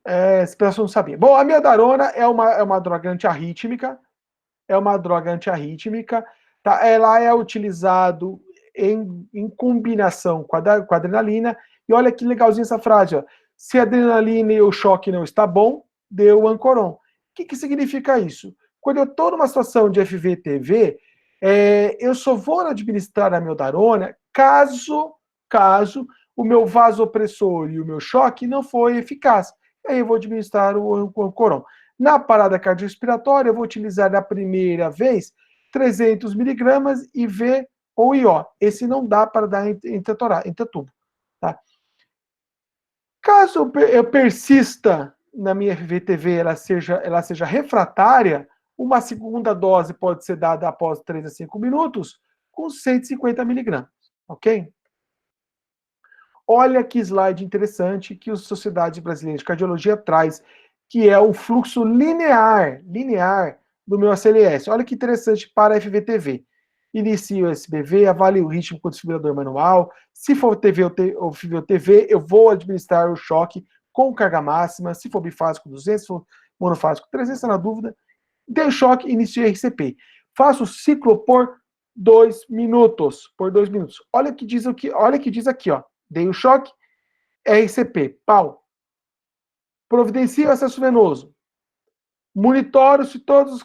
essa pessoa não sabia. Bom, a amiodarona é uma droga antiarrítmica. Tá? Ela é utilizado em combinação com a adrenalina. E olha que legalzinha essa frase, ó. Se a adrenalina e o choque não está bom, dê o Ancoron. O que significa isso? Quando eu estou numa situação de FVTV, eu só vou administrar a amiodarona caso o meu vasopressor e o meu choque não foi eficaz. Aí eu vou administrar o Ancoron. Na parada cardiorrespiratória, eu vou utilizar a primeira vez 300 miligramas IV ou IO. Esse não dá para dar intratubo. Tá? Caso eu persista na minha FVTV, ela seja refratária, uma segunda dose pode ser dada após 3 a 5 minutos com 150 miligramas. Ok? Olha que slide interessante que a Sociedade Brasileira de Cardiologia traz, que é o fluxo linear do meu ACLS. Olha que interessante para a FVTV. inicio o SBV, avalio o ritmo com o desfibrilador manual. Se for TV ou fibro TV, eu vou administrar o choque com carga máxima. Se for bifásico, 200, se for monofásico, 300, está na dúvida. Dei o choque, inicio o RCP. Faço o ciclo por 2 minutos. Por 2 minutos. Olha o que diz aqui, ó. Dei o choque, RCP, pau. Providencio o acesso venoso. Monitoro se todos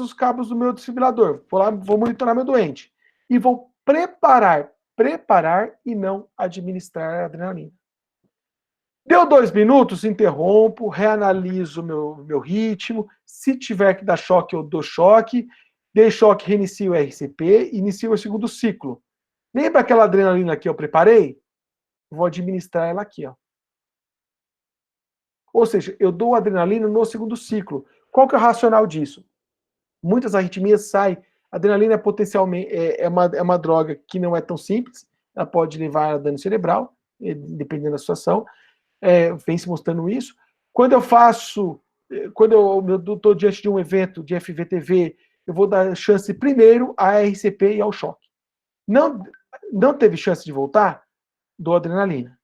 os cabos do meu desfibrilador. Vou lá, vou monitorar meu doente. E vou preparar e não administrar a adrenalina. Deu 2 minutos, interrompo, reanaliso meu ritmo. Se tiver que dar choque, eu dou choque. Dei choque, reinicio o RCP, inicio o segundo ciclo. Lembra aquela adrenalina que eu preparei? Vou administrar ela aqui, ó. Ou seja, eu dou adrenalina no segundo ciclo. Qual que é o racional disso? Muitas arritmias saem. A adrenalina é potencialmente é uma droga que não é tão simples. Ela pode levar a dano cerebral, dependendo da situação. Vem se mostrando isso. Quando eu estou diante de um evento de FVTV, eu vou dar chance primeiro à RCP e ao choque. Não teve chance de voltar? Dou adrenalina.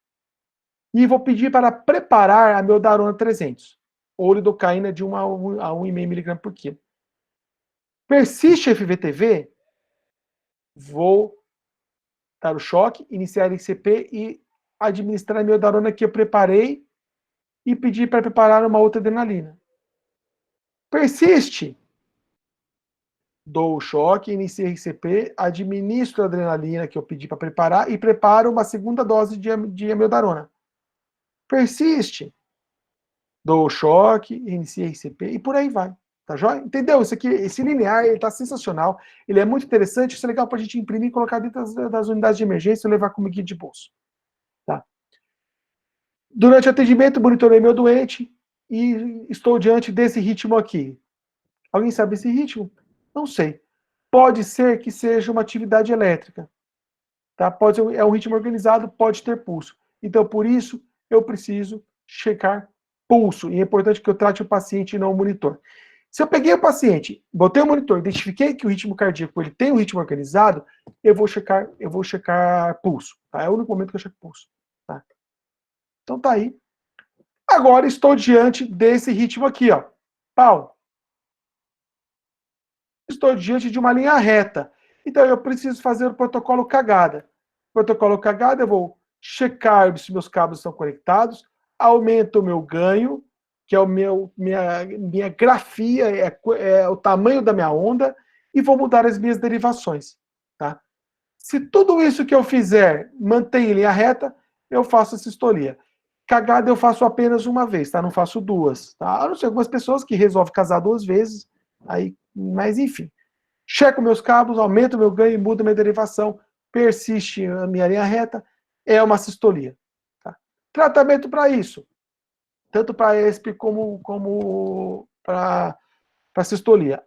E vou pedir para preparar a meldarona 300, ou lidocaína de 1 a 1,5 mg por quilo. Persiste FVTV, vou dar o choque, iniciar a RCP e administrar a meldarona que eu preparei e pedir para preparar uma outra adrenalina. Persiste, dou o choque, inicio a RCP, administro a adrenalina que eu pedi para preparar e preparo uma segunda dose de amiodarona. Persiste, dou o choque, inicio a RCP e por aí vai. Tá joia? Entendeu? Esse linear, ele tá sensacional. Ele é muito interessante. Isso é legal para a gente imprimir e colocar dentro das unidades de emergência e levar como guia de bolso. Tá? Durante o atendimento, monitorei meu doente e estou diante desse ritmo aqui. Alguém sabe esse ritmo? Não sei. Pode ser que seja uma atividade elétrica. Tá? É um ritmo organizado, pode ter pulso. Então, por isso, eu preciso checar pulso. E é importante que eu trate o paciente e não o monitor. Se eu peguei o paciente, botei o monitor, identifiquei que o ritmo cardíaco ele tem um ritmo organizado, eu vou checar pulso. Tá? É o único momento que eu checo pulso. Tá? Então tá aí. Agora estou diante desse ritmo aqui, ó. Pau. Estou diante de uma linha reta. Então eu preciso fazer o protocolo cagada. Protocolo cagada, eu vou checar se meus cabos estão conectados, aumento o meu ganho, que é minha grafia, é o tamanho da minha onda, e vou mudar as minhas derivações. Tá? Se tudo isso que eu fizer mantém em linha reta, eu faço a sistolia. Cagada eu faço apenas uma vez, tá? Não faço duas. Tá? A não ser algumas pessoas que resolvem casar 2 vezes, mas enfim. Checo meus cabos, aumento meu ganho, mudo minha derivação, persiste a minha linha reta, é uma sistolia. Tá? Tratamento para isso. Tanto para ESP como para sistolia.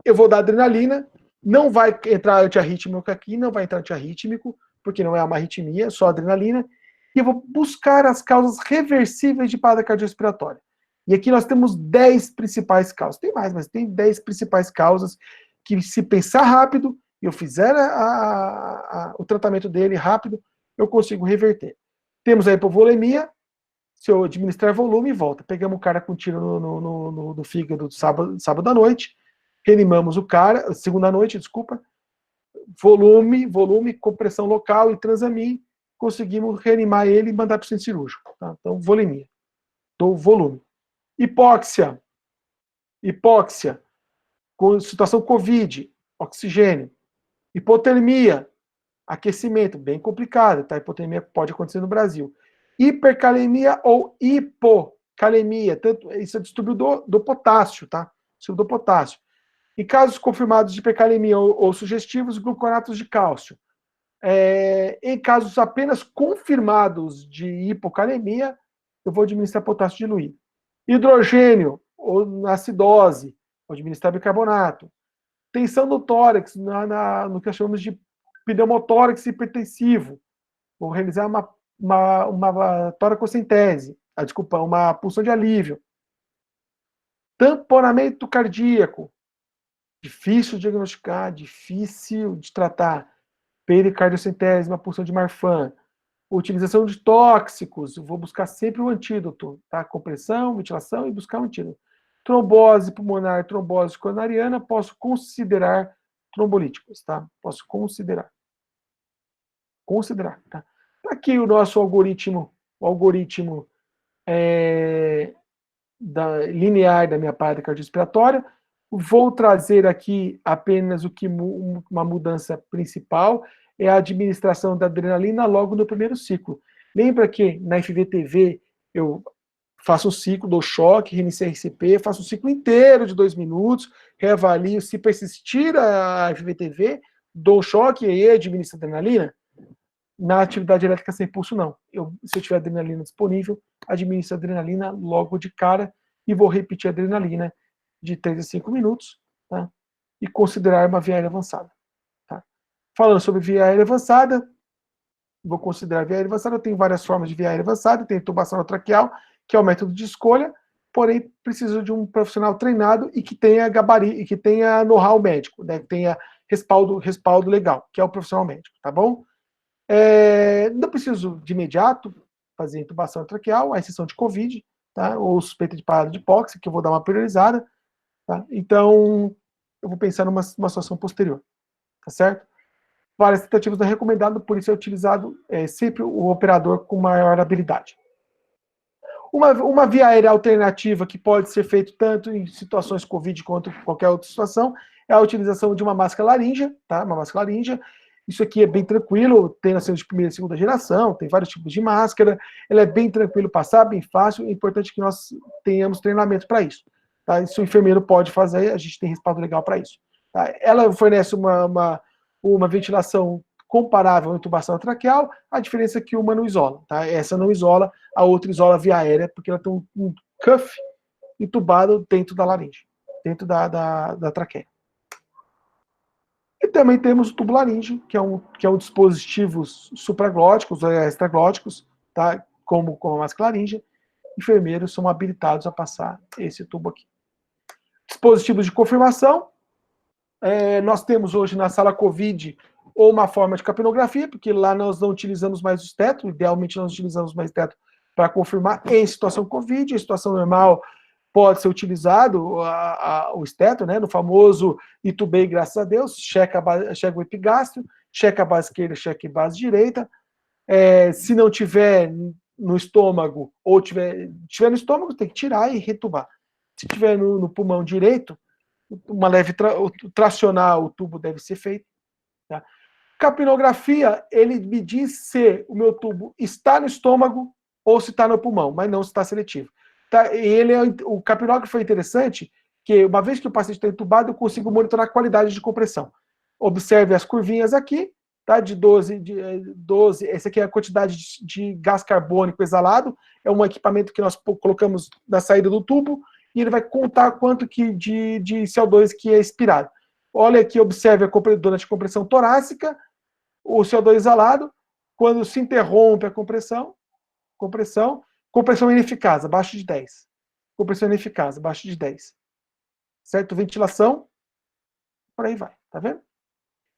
Eu vou dar adrenalina, não vai entrar antiarrítmico aqui, não vai entrar antiarrítmico, porque não é uma arritmia, só adrenalina, e eu vou buscar as causas reversíveis de parada cardiorrespiratória. E aqui nós temos 10 principais causas. Tem mais, mas tem 10 principais causas que, se pensar rápido, eu fizer o tratamento dele rápido, eu consigo reverter. Temos a hipovolemia. Se eu administrar volume, volta. Pegamos o cara com tiro no fígado sábado à noite, reanimamos o cara, segunda noite, desculpa, volume, compressão local e transamin, conseguimos reanimar ele e mandar para o centro cirúrgico. Tá? Então, volemia. Então, volume. Hipóxia, com situação COVID, oxigênio. Hipotermia, aquecimento, bem complicado, tá? Hipotermia pode acontecer no Brasil. Hipercalemia ou hipocalemia, isso é distúrbio do potássio, tá? Distúrbio do potássio. Em casos confirmados de hipercalemia ou sugestivos, gluconatos de cálcio. Em casos apenas confirmados de hipocalemia, eu vou administrar potássio diluído. Hidrogênio ou acidose, vou administrar bicarbonato. Tensão no tórax, no que nós chamamos de pneumotórax hipertensivo. Vou realizar uma toracocentese, uma pulsão de alívio. Tamponamento cardíaco. Difícil de diagnosticar, difícil de tratar. Pericardiocentésima, pulsão de Marfan. Utilização de tóxicos, eu vou buscar sempre o antídoto, tá? Compressão, ventilação e buscar o antídoto. Trombose pulmonar, trombose coronariana, posso considerar trombolíticos, tá? Posso considerar. Considerar, tá? Aqui o nosso algoritmo, linear da minha parada cardiorrespiratória. Vou trazer aqui apenas uma mudança principal, é a administração da adrenalina logo no primeiro ciclo. Lembra que na FVTV eu faço um ciclo, dou choque, reinicio RCP, faço um ciclo inteiro de 2 minutos, reavalio, se persistir a FVTV, dou choque e aí administro adrenalina? Na atividade elétrica sem pulso, não. Se eu tiver adrenalina disponível, administro adrenalina logo de cara e vou repetir a adrenalina de 3 a 5 minutos, tá? E considerar uma via aérea avançada. Tá? Falando sobre via aérea avançada, vou considerar via aérea avançada, eu tenho várias formas de via aérea avançada, tem intubação traqueal, que é o método de escolha, porém preciso de um profissional treinado e que tenha gabarito, e que tenha know-how médico, né? Que tenha respaldo legal, que é o profissional médico, tá bom? Não preciso de imediato fazer intubação traqueal, a exceção de Covid, tá? Ou suspeita de parada de hipóxia, que eu vou dar uma priorizada, tá? Então, eu vou pensar numa situação posterior, tá certo? Várias tentativas não é recomendado, por isso é utilizado sempre o operador com maior habilidade. Uma via aérea alternativa que pode ser feita tanto em situações Covid quanto em qualquer outra situação é a utilização de uma máscara laríngea, tá? Uma máscara laríngea. Isso aqui é bem tranquilo, tem nascendo de primeira e segunda geração, tem vários tipos de máscara, ela é bem tranquilo passar, bem fácil, é importante que nós tenhamos treinamento para isso. Tá? Isso o enfermeiro pode fazer, a gente tem respaldo legal para isso. Tá? Ela fornece uma ventilação comparável à intubação traqueal, a diferença é que uma não isola. Tá? Essa não isola, a outra isola via aérea, porque ela tem um cuff entubado dentro da laringe, dentro da traqueia. E também temos o tubo laríngeo, que é um dispositivo supraglóticos ou extraglóticos, tá? Como a máscara laríngea. Enfermeiros são habilitados a passar esse tubo aqui. Dispositivos de confirmação. Nós temos hoje na sala COVID ou uma forma de capnografia, porque lá nós não utilizamos mais o esteto, idealmente nós utilizamos mais esteto para confirmar em situação COVID, em situação normal pode ser utilizado o esteto, né, no famoso intubei, graças a Deus, checa o epigastro, checa a base esquerda, checa a base direita. Se não tiver no estômago, ou tiver no estômago, tem que tirar e retubar. Se tiver no pulmão direito, uma leve tracionar o tubo deve ser feito. Tá? Capnografia, ele me diz se o meu tubo está no estômago ou se está no pulmão, mas não se está seletivo. Tá? O capnógrafo é interessante, que uma vez que o paciente está entubado, eu consigo monitorar a qualidade de compressão. Observe as curvinhas aqui, tá? De 12, essa aqui é a quantidade de gás carbônico exalado, é um equipamento que nós colocamos na saída do tubo, e ele vai contar quanto de CO2 que é expirado. Olha aqui, observe durante a compressão torácica, o CO2 exalado, quando se interrompe a compressão ineficaz, abaixo de 10. Compressão ineficaz, abaixo de 10. Certo? Ventilação, por aí vai, tá vendo?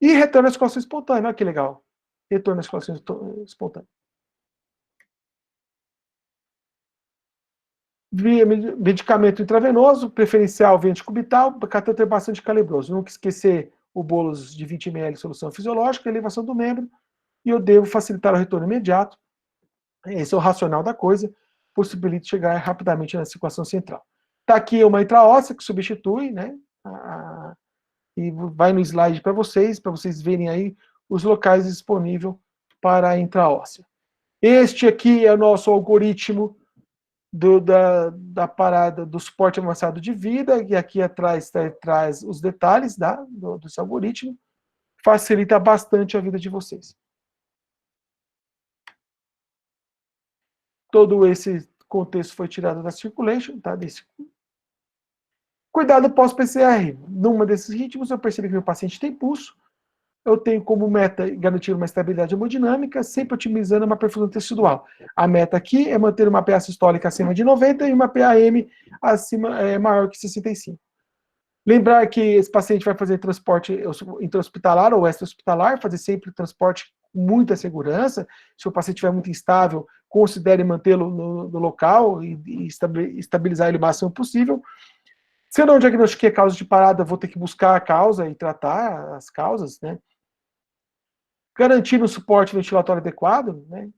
E retorno à circulação espontânea, olha que legal. Retorno à circulação espontânea. Via medicamento intravenoso, preferencial via anticubital, catéter bastante calibroso. Nunca esquecer o bolos de 20 ml de solução fisiológica, elevação do membro, e eu devo facilitar o retorno imediato. Esse é o racional da coisa, possibilita chegar rapidamente na circulação central. Está aqui uma intraóssea que substitui, né? E vai no slide para vocês verem aí os locais disponíveis para a intraóssea. Este aqui é o nosso algoritmo da parada do suporte avançado de vida, e aqui atrás traz os detalhes desse algoritmo, facilita bastante a vida de vocês. Todo esse contexto foi tirado da circulation, tá? Cuidado pós-PCR. Numa desses ritmos, eu percebi que meu paciente tem pulso. Eu tenho como meta garantir uma estabilidade hemodinâmica, sempre otimizando uma perfusão tecidual. A meta aqui é manter uma PA sistólica acima de 90 e uma PAM maior que 65. Lembrar que esse paciente vai fazer transporte intra-hospitalar ou extra-hospitalar, fazer sempre transporte com muita segurança. Se o paciente estiver muito instável, considere mantê-lo no local e estabilizar ele o máximo possível. Se eu não diagnostiquei a causa de parada, vou ter que buscar a causa e tratar as causas, né? Garantir um suporte ventilatório adequado, né?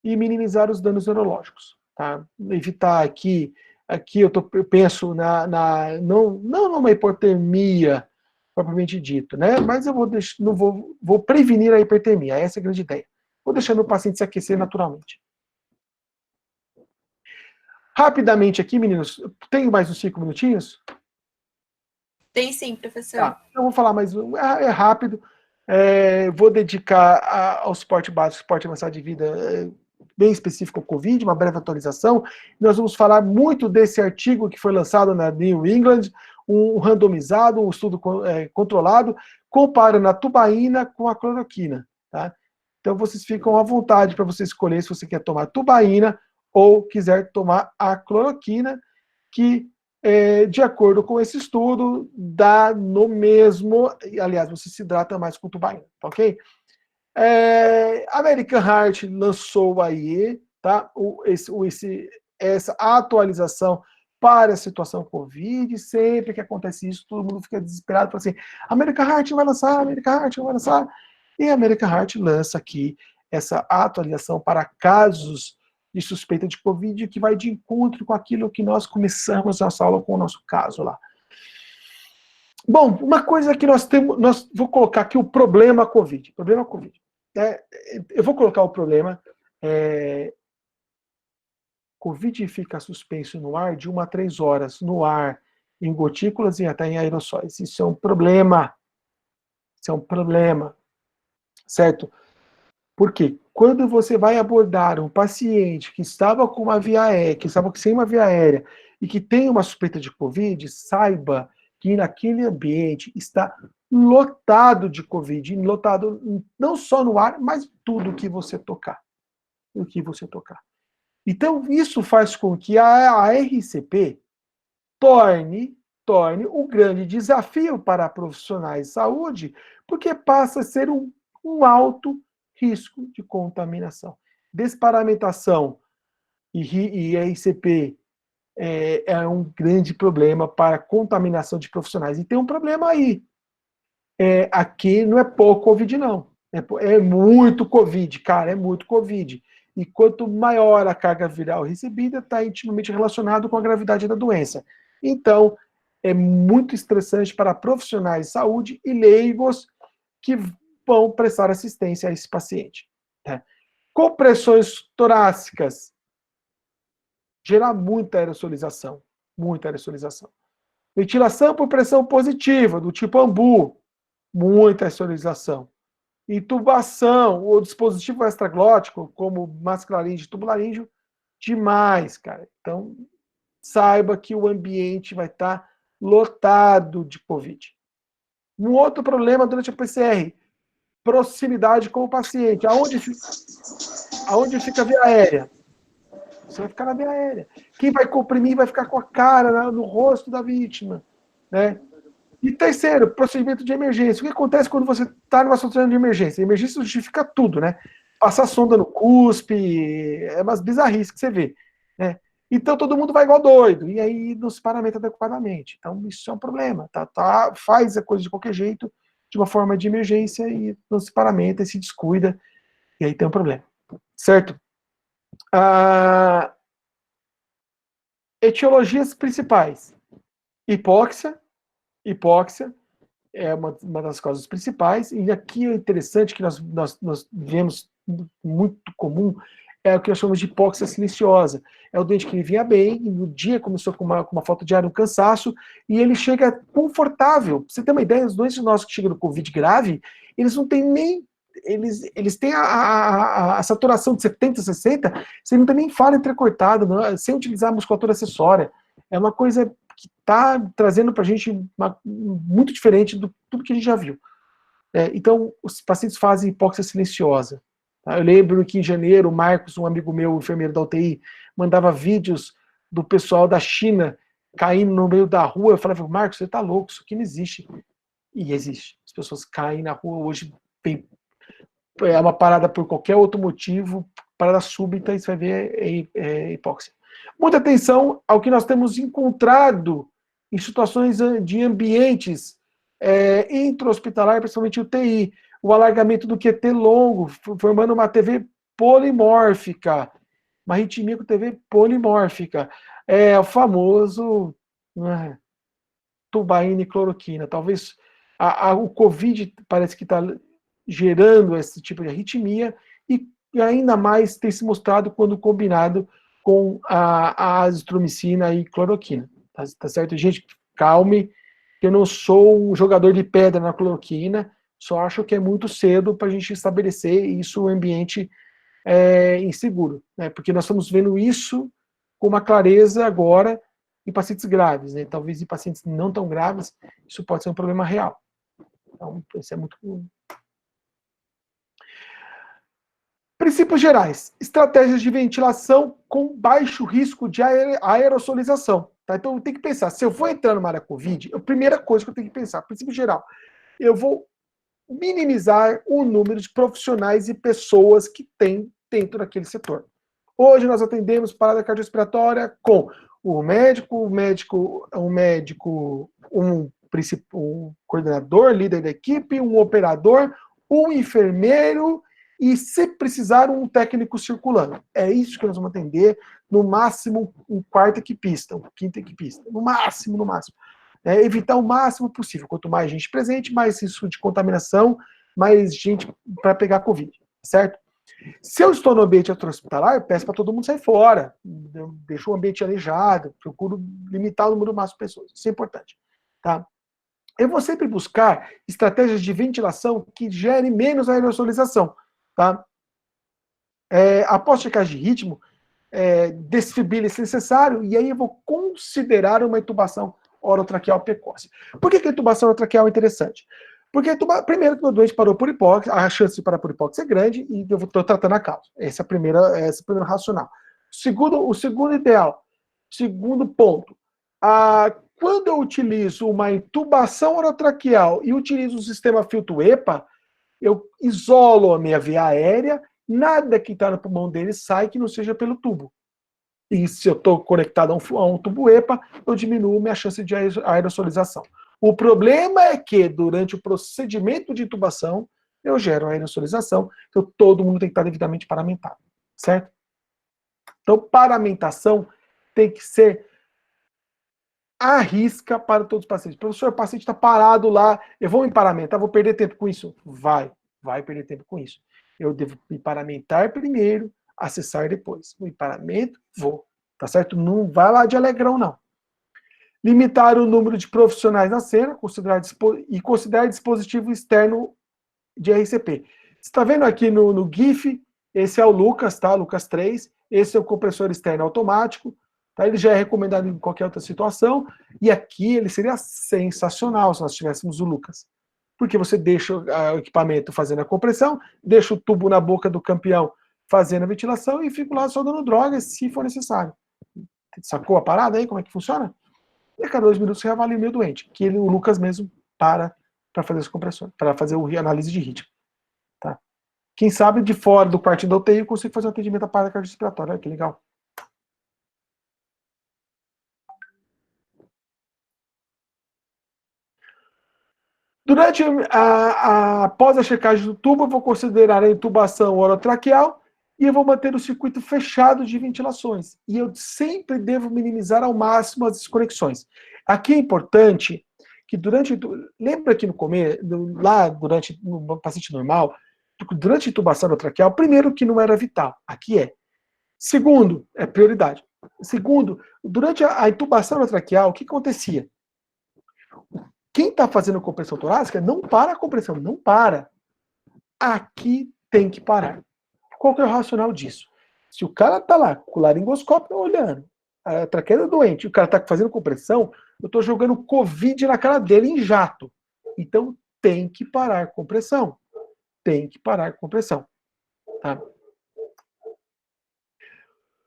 E minimizar os danos neurológicos, tá? Evitar aqui eu penso não numa hipotermia propriamente dito, né? Mas eu vou prevenir a hipertermia, essa é a grande ideia. Vou deixando o paciente se aquecer naturalmente. Rapidamente aqui, meninos, tenho mais uns 5 minutinhos? Tem sim, professor. Tá, eu vou falar mais um, é rápido. Vou dedicar ao suporte básico, suporte avançado de vida, bem específico ao Covid, uma breve atualização. Nós vamos falar muito desse artigo que foi lançado na New England, um randomizado, um estudo controlado, comparando a tubaína com a cloroquina. Tá? Então vocês ficam à vontade para você escolher se você quer tomar tubaína ou quiser tomar a cloroquina, que, de acordo com esse estudo, dá no mesmo, aliás, você se hidrata mais com tubaína, tá ok? American Heart lançou aí, tá? Essa atualização para a situação Covid. Sempre que acontece isso, todo mundo fica desesperado, fala assim, American Heart vai lançar, American Heart vai lançar. E a American Heart lança aqui essa atualização para casos de suspeita de Covid, que vai de encontro com aquilo que nós começamos nossa aula com o nosso caso lá. Bom, uma coisa que vou colocar aqui o problema Covid. Problema Covid. Eu vou colocar o problema. Covid fica suspenso no ar de 1 a 3 horas, no ar, em gotículas e até em aerossóis. Isso é um problema. Isso é um problema. Certo? Por quê? Quando você vai abordar um paciente que estava com uma via aérea, que estava sem uma via aérea, e que tem uma suspeita de Covid, saiba que naquele ambiente está lotado de Covid, lotado não só no ar, mas tudo que você tocar. O que você tocar. Então, isso faz com que a RCP torne um grande desafio para profissionais de saúde, porque passa a ser um alto risco de contaminação. Desparamentação e RCP é um grande problema para contaminação de profissionais. E tem um problema aí. Aqui não é pouco Covid, não. É muito Covid, cara, é muito Covid. E quanto maior a carga viral recebida, está intimamente relacionado com a gravidade da doença. Então, é muito estressante para profissionais de saúde e leigos que vão prestar assistência a esse paciente. Tá? Compressões torácicas gera muita aerosolização. Muita aerosolização. Ventilação por pressão positiva, do tipo AMBU, muita aerosolização. Intubação ou dispositivo extraglótico, como mascularíngeo e tubularíngeo, demais, cara. Então, saiba que o ambiente vai estar lotado de Covid. Um outro problema durante a PCR, proximidade com o paciente. Aonde fica a via aérea? Você vai ficar na via aérea. Quem vai comprimir vai ficar com a cara no rosto da vítima, né? E terceiro, procedimento de emergência. O que acontece quando você está numa situação de emergência? A emergência justifica tudo, né? Passar sonda no cuspe, é umas bizarrices que você vê, né? Então todo mundo vai igual doido, e aí não se paramenta adequadamente. Então isso é um problema, tá? Faz a coisa de qualquer jeito, de uma forma de emergência, e não se paramenta, e se descuida, e aí tem um problema. Certo? Etiologias principais. Hipóxia é uma das causas principais, e aqui é interessante que nós vemos muito comum, é o que nós chamamos de hipóxia silenciosa. É o doente que ele vinha bem, e no dia começou com uma falta de ar, um cansaço, e ele chega confortável. Pra você ter uma ideia, os doentes nossos que chegam no Covid grave, eles não têm nem... Eles têm a saturação de 70, 60, você não tem nem fala entrecortada, não, sem utilizar a musculatura acessória. É uma coisa que está trazendo para a gente muito diferente do tudo que a gente já viu. Então, os pacientes fazem hipóxia silenciosa. Tá? Eu lembro que em janeiro, o Marcos, um amigo meu, enfermeiro da UTI, mandava vídeos do pessoal da China caindo no meio da rua. Eu falava, Marcos, você tá louco, isso aqui não existe. E existe. As pessoas caem na rua hoje, é uma parada por qualquer outro motivo, parada súbita, e você vai ver hipóxia. Muita atenção ao que nós temos encontrado em situações de ambientes intra-hospitalar, principalmente UTI. O alargamento do QT longo, formando uma TV polimórfica, uma arritmia com TV polimórfica. O famoso tubaína e cloroquina. Talvez o Covid parece que está gerando esse tipo de arritmia e ainda mais tem se mostrado quando combinado com a azitromicina e cloroquina. Tá certo? Gente, calme, eu não sou um jogador de pedra na cloroquina, só acho que é muito cedo para a gente estabelecer isso no ambiente inseguro, né? Porque nós estamos vendo isso com uma clareza agora em pacientes graves, né? Talvez em pacientes não tão graves, isso pode ser um problema real. Então, isso é muito... Princípios gerais. Estratégias de ventilação com baixo risco de aerossolização. Tá? Então, eu tenho que pensar, se eu vou entrar numa área COVID, a primeira coisa que eu tenho que pensar, princípio geral, eu vou minimizar o número de profissionais e pessoas que tem dentro daquele setor. Hoje nós atendemos parada cardiorrespiratória com um coordenador, líder da equipe, um operador, um enfermeiro e, se precisar, um técnico circulando. É isso que nós vamos atender, no máximo um quarto equipista, um quinto equipista, no máximo, no máximo. Evitar o máximo possível. Quanto mais gente presente, mais risco de contaminação, mais gente para pegar Covid, certo? Se eu estou no ambiente hospitalar, eu peço para todo mundo sair fora. Eu deixo o ambiente alejado, procuro limitar o número máximo de pessoas. Isso é importante. Tá? Eu vou sempre buscar estratégias de ventilação que gerem menos aerossolização. Tá? Após checagem de ritmo, desfibrile se necessário, e aí eu vou considerar uma intubação orotraqueal precoce. Por que a intubação orotraqueal é interessante? Porque, primeiro, que o doente parou por hipóxia, a chance de parar por hipóxia é grande e eu estou tratando a causa. Esse é o primeiro racional. O segundo ideal, segundo ponto, quando eu utilizo uma intubação orotraqueal e utilizo o sistema filtro EPA, eu isolo a minha via aérea, nada que está no pulmão dele sai que não seja pelo tubo. E se eu estou conectado a um tubo EPA, eu diminuo minha chance de aerossolização. O problema é que, durante o procedimento de intubação, eu gero aerossolização, então todo mundo tem que estar devidamente paramentado, certo? Então, paramentação tem que ser à risca para todos os pacientes. Professor, o paciente está parado lá, eu vou me paramentar, vou perder tempo com isso? Vai perder tempo com isso. Eu devo me paramentar primeiro, acessar depois. O paramento, vou. Tá certo? Não vai lá de alegrão, não. Limitar o número de profissionais na cena e considerar dispositivo externo de RCP. Você está vendo aqui no GIF, esse é o Lucas, tá? Lucas 3. Esse é o compressor externo automático. Tá? Ele já é recomendado em qualquer outra situação. E aqui ele seria sensacional se nós tivéssemos o Lucas. Porque você deixa o equipamento fazendo a compressão, deixa o tubo na boca do campeão fazendo a ventilação e fica lá só dando drogas se for necessário. Sacou a parada aí? Como é que funciona? E a cada 2 minutos você avalia o meu doente, que o Lucas mesmo para fazer as compressões, para fazer a análise de ritmo. Tá? Quem sabe de fora do quarto da UTI eu consigo fazer um atendimento à parada cardiorrespiratória. Olha que legal. Durante após a checagem do tubo, eu vou considerar a intubação orotraqueal e eu vou manter o circuito fechado de ventilações. E eu sempre devo minimizar ao máximo as desconexões. Aqui é importante que lembra que no começo, no paciente normal, durante a intubação orotraqueal, primeiro que não era vital, aqui é. Segundo, é prioridade. Segundo, durante a intubação orotraqueal, o que acontecia? Quem está fazendo compressão torácica não para a compressão, não para. Aqui tem que parar. Qual que é o racional disso? Se o cara está lá com o laringoscópio olhando, a traqueia doente, o cara está fazendo compressão, eu estou jogando Covid na cara dele em jato. Então tem que parar a compressão. Tem que parar a compressão. Tá?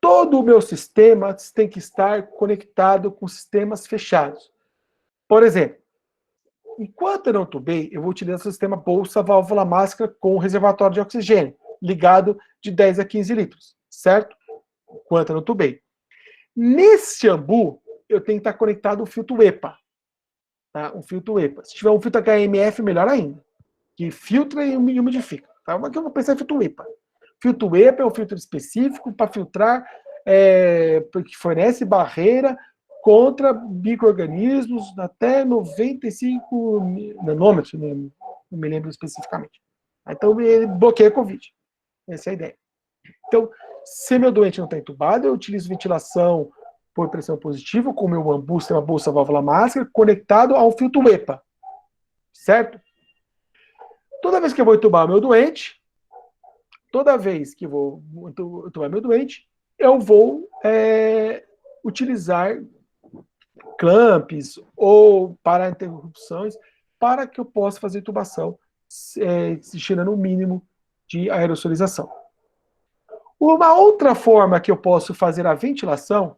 todo o meu sistema tem que estar conectado com sistemas fechados. Por exemplo, enquanto eu não tubei, eu vou utilizar o sistema bolsa, válvula, máscara com reservatório de oxigênio, ligado de 10 a 15 litros, certo? Enquanto eu não tubei. Nesse ambu, eu tenho que estar conectado ao filtro EPA. Tá? Um filtro EPA. Se tiver um filtro HMF, melhor ainda. Que filtra e umidifica. Tá? Mas aqui eu vou pensar em filtro EPA. Filtro EPA é um filtro específico para filtrar, que fornece barreira contra micro-organismos até 95 nanômetros, não me lembro especificamente. Então, ele bloqueia a Covid. Essa é a ideia. Então, se meu doente não está entubado, eu utilizo ventilação por pressão positiva, com o meu ambu, sistema bolsa, válvula, máscara, conectado ao filtro EPA. Certo? Toda vez que eu vou entubar meu doente, eu vou utilizar clamps ou para-interrupções para que eu possa fazer intubação, tirando o mínimo de aerosolização. Uma outra forma que eu posso fazer a ventilação,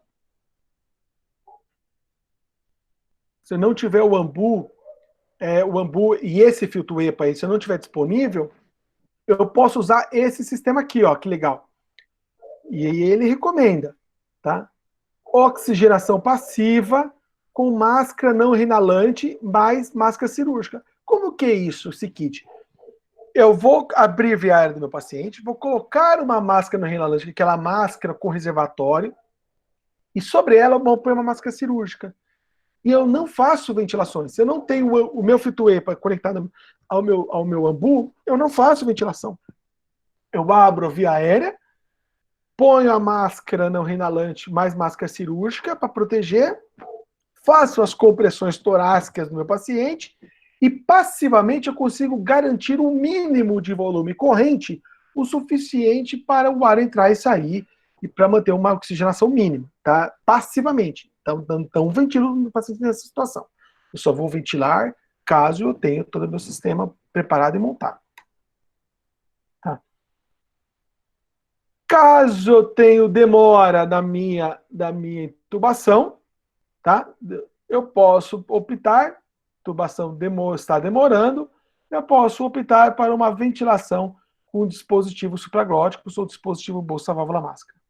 se eu não tiver o ambu e esse filtro EPA aí, se eu não tiver disponível, eu posso usar esse sistema aqui, ó, que legal. E aí ele recomenda, tá? Oxigenação passiva com máscara não inalante mais máscara cirúrgica. Como que é isso, esse kit? Eu vou abrir a via aérea do meu paciente, vou colocar uma máscara não inalante, aquela máscara com reservatório, e sobre ela eu vou pôr uma máscara cirúrgica. E eu não faço ventilações. Se eu não tenho o meu filtro EPA conectado ao meu ambu, eu não faço ventilação. Eu abro a via aérea, ponho a máscara não inalante mais máscara cirúrgica para proteger, faço as compressões torácicas do meu paciente e passivamente eu consigo garantir um mínimo de volume corrente, o suficiente para o ar entrar e sair e para manter uma oxigenação mínima, tá? Passivamente. Então ventilo no paciente nessa situação. Eu só vou ventilar caso eu tenha todo o meu sistema preparado e montado. Tá? Caso eu tenha demora da minha intubação, tá? Eu posso optar, intubação está demorando, eu posso optar para uma ventilação com dispositivo supraglótico, ou dispositivo bolsa válvula máscara.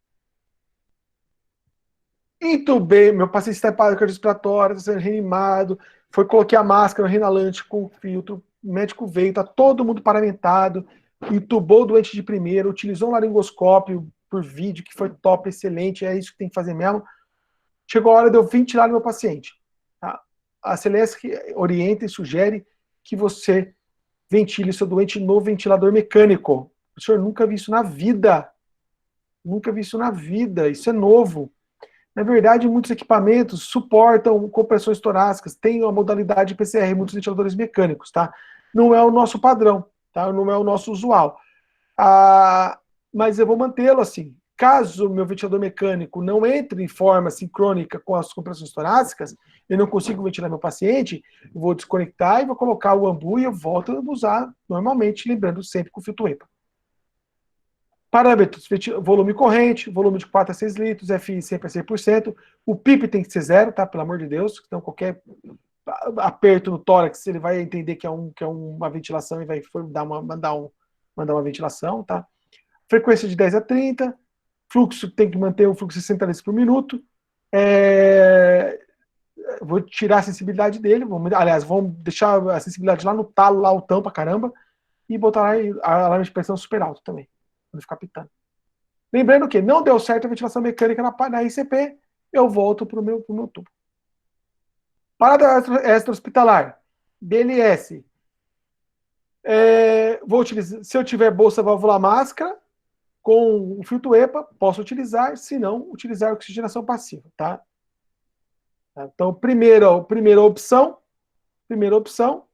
Intubei, meu paciente está em parada cardiorrespiratória, está sendo reanimado, coloquei a máscara inalante com o filtro, o médico veio, está todo mundo paramentado, intubou o doente de primeira, utilizou um laringoscópio por vídeo, que foi top, excelente, é isso que tem que fazer mesmo. Chegou a hora de eu ventilar o meu paciente. Tá? A Celeste orienta e sugere que você ventile seu doente no ventilador mecânico. O senhor nunca viu isso na vida. Nunca vi isso na vida, isso é novo. Na verdade, muitos equipamentos suportam compressões torácicas, tem a modalidade PCR, muitos ventiladores mecânicos, tá? Não é o nosso padrão, tá? Não é o nosso usual. Mas eu vou mantê-lo assim. Caso o meu ventilador mecânico não entre em forma sincrônica com as compressões torácicas, eu não consigo ventilar meu paciente, eu vou desconectar e vou colocar o ambu e eu volto a usar normalmente, lembrando sempre com o filtro EPA. Parâmetros, volume corrente, volume de 4 a 6 litros, FI sempre a 100%, o PIP tem que ser 0, tá? Pelo amor de Deus, então qualquer aperto no tórax, ele vai entender que é uma ventilação e vai mandar uma ventilação, tá? Frequência de 10 a 30, fluxo, tem que manter o fluxo de 60 litros por minuto, vou tirar a sensibilidade dele, vamos deixar a sensibilidade lá no talo, lá o tampa, caramba, e botar lá a alarme de pressão super alto também. Ficar pitando. Lembrando que não deu certo a ventilação mecânica na ICP, eu volto para o meu tubo. Parada extra-hospitalar, BLS. Vou utilizar, se eu tiver bolsa válvula máscara, com o filtro EPA, posso utilizar, se não, utilizar oxigenação passiva, tá? Então, primeira opção, segunda opção.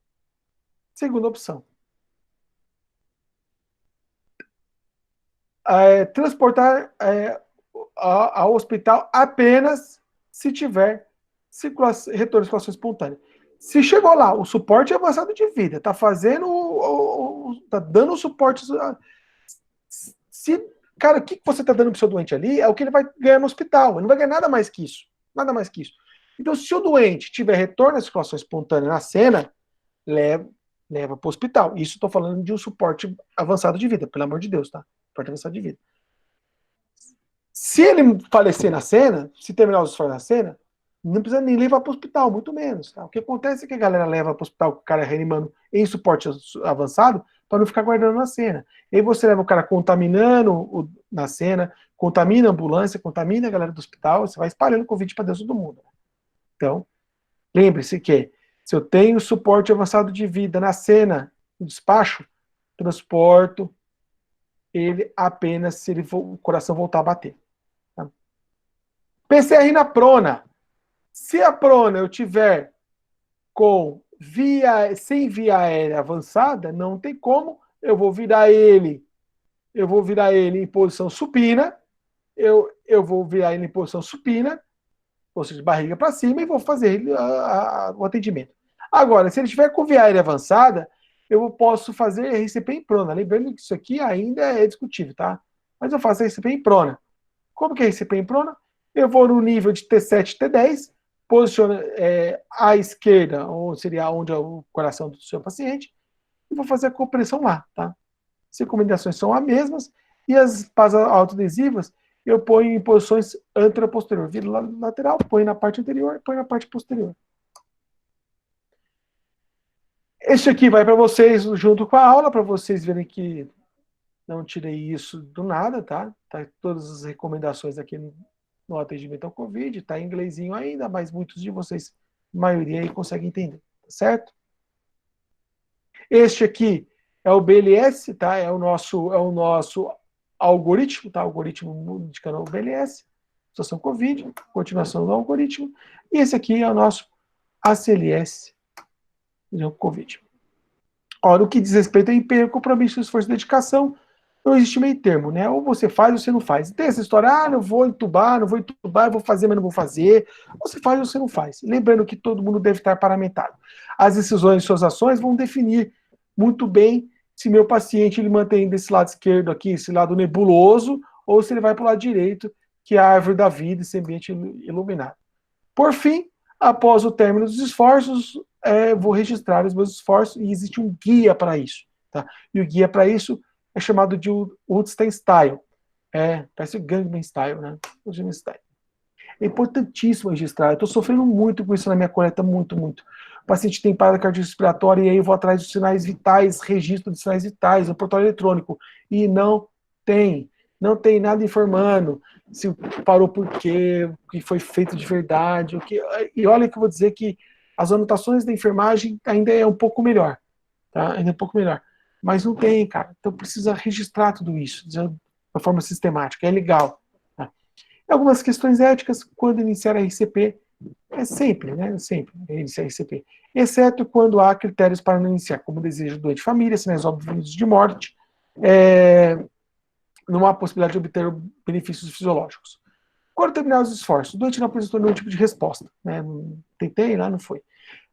Transportar ao hospital apenas se tiver retorno de circulação espontânea. Se chegou lá, o suporte avançado de vida, está dando o suporte. Se Cara, o que você está dando para o seu doente ali é o que ele vai ganhar no hospital. Ele não vai ganhar nada mais que isso. Nada mais que isso. Então, se o doente tiver retorno à circulação espontânea na cena, leva para o hospital. Isso estou falando de um suporte avançado de vida, pelo amor de Deus, tá? Suporte avançado de vida. Se ele falecer na cena, se terminar os esforços na cena, não precisa nem levar para o hospital, muito menos. Tá? O que acontece é que a galera leva para o hospital com o cara reanimando em suporte avançado para não ficar guardando na cena. E aí você leva o cara contaminando na cena, contamina a ambulância, contamina a galera do hospital, você vai espalhando Covid para dentro do mundo. Então, lembre-se que se eu tenho suporte avançado de vida na cena, no despacho, transporto ele apenas se o coração voltar a bater. Tá? PCR na prona. Se a prona eu tiver sem via aérea avançada, não tem como, eu vou virar ele em posição supina, eu vou virar ele em posição supina, ou seja, de barriga para cima, e vou fazer o atendimento. Agora, se ele estiver com via aérea avançada, eu posso fazer RCP em prona. Lembrando que isso aqui ainda é discutível, tá? Mas eu faço RCP em prona. Como que é RCP em prona? Eu vou no nível de T7 e T10, posiciono à esquerda, ou seria onde é o coração do seu paciente, e vou fazer a compressão lá, tá? As recomendações são as mesmas, e as pás autoadesivas eu ponho em posições anteroposterior. Viro lateral, ponho na parte anterior, ponho na parte posterior. Este aqui vai para vocês junto com a aula, para vocês verem que não tirei isso do nada, tá? Tá todas as recomendações aqui no atendimento ao Covid, tá em inglesinho ainda, mas muitos de vocês, a maioria aí consegue entender, tá certo? Este aqui é o BLS, tá? É o nosso algoritmo, tá? Algoritmo indicando o BLS, situação Covid, continuação do algoritmo, e esse aqui é o nosso ACLS, Covid. Ora, no que diz respeito a empenho, compromisso, esforço e dedicação, não existe meio termo, né? Ou você faz ou você não faz. Tem essa história, não vou entubar, vou fazer, mas não vou fazer. Ou você faz ou você não faz. Lembrando que todo mundo deve estar paramentado. As decisões e suas ações vão definir muito bem se meu paciente ele mantém desse lado esquerdo aqui, esse lado nebuloso, ou se ele vai para o lado direito, que é a árvore da vida, esse ambiente iluminado. Por fim, após o término dos esforços, vou registrar os meus esforços e existe um guia para isso. Tá? E o guia para isso é chamado de Woodstein Style. Parece o Gangman Style, né? É importantíssimo registrar. Eu estou sofrendo muito com isso na minha coleta, muito. O paciente tem parada cardiorrespiratória e aí eu vou atrás dos sinais vitais, registro de sinais vitais, no portal eletrônico. E não tem nada informando se parou por quê, o que foi feito de verdade. E olha que eu vou dizer que as anotações da enfermagem ainda é um pouco melhor. Tá? Ainda é um pouco melhor. Mas não tem, cara. Então precisa registrar tudo isso de uma forma sistemática. É legal. Tá? Algumas questões éticas, quando iniciar a RCP, sempre iniciar a RCP. Exceto quando há critérios para não iniciar, como desejo do doente de família, sinais óbvios de morte, não há possibilidade de obter benefícios fisiológicos. Quando terminar os esforços, o doente não apresentou nenhum tipo de resposta. Né? Tentei, lá não foi.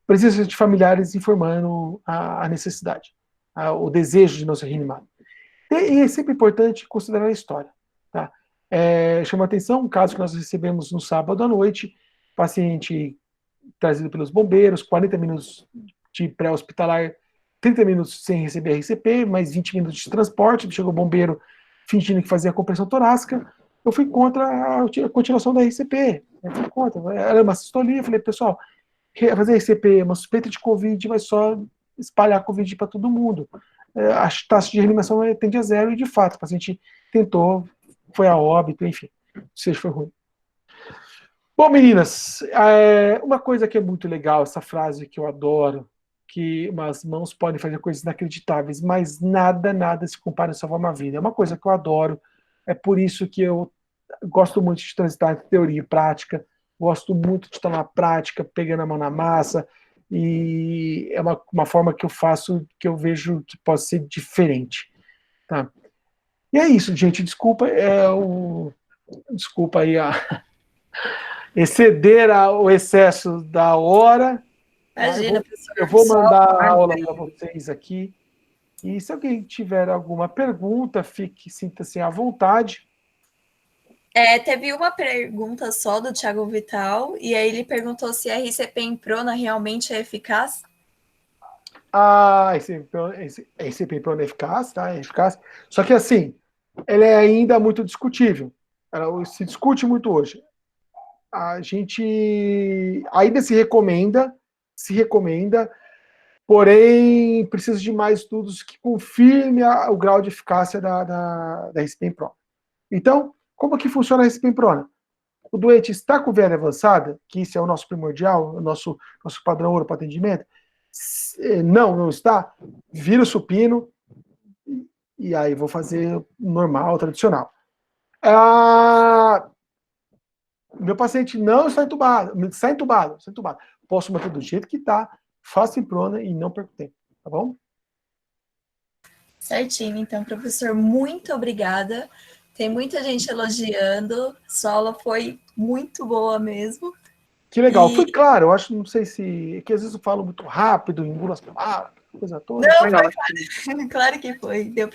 Presença de familiares informando a necessidade, o desejo de não ser reanimado. E é sempre importante considerar a história. Tá? Chama atenção um caso que nós recebemos no sábado à noite, paciente trazido pelos bombeiros, 40 minutos de pré-hospitalar, 30 minutos sem receber RCP, mais 20 minutos de transporte, chegou o bombeiro fingindo que fazia a compressão torácica, eu fui contra a continuação da RCP. Eu fui contra. Era uma sistolia, eu falei, pessoal, fazer RCP, uma suspeita de Covid, vai só espalhar Covid para todo mundo. A taxa de reanimação tende a 0 e, de fato, o paciente tentou, foi a óbito, enfim, ou seja, foi ruim. Bom, meninas, uma coisa que é muito legal, essa frase que eu adoro, que as mãos podem fazer coisas inacreditáveis, mas nada se compara a salvar uma vida. É uma coisa que eu adoro, é por isso que eu gosto muito de transitar entre teoria e prática, gosto muito de estar na prática, pegando a mão na massa, e é uma forma que eu faço, que eu vejo que pode ser diferente. Tá? E é isso, gente, desculpa aí exceder o excesso da hora. Imagina, professor. Eu vou mandar a aula para vocês aqui E se alguém tiver alguma pergunta, sinta-se à vontade. Teve uma pergunta só do Thiago Vital, e aí ele perguntou se a RCP em prona realmente é eficaz. A RCP em prona é eficaz, tá? É eficaz. Só que, assim, ela é ainda muito discutível. Ela se discute muito hoje. A gente ainda se recomenda, porém precisa de mais estudos que confirmem o grau de eficácia da RCP em prona. Então, como que funciona a RCP em prona? O doente está com VL avançada, que isso é o nosso primordial, o nosso padrão ouro para atendimento. Não está. Vira o supino e aí vou fazer normal, tradicional. Meu paciente não está entubado, está entubado. Posso manter do jeito que está, faço em prona e não perco tempo, tá bom? Certinho, então, professor, muito obrigada. Tem muita gente elogiando, sua aula foi muito boa mesmo. Que legal, foi claro, eu acho, não sei se, que às vezes eu falo muito rápido, engulo as palavras, coisa toda. Não, foi claro que foi, deu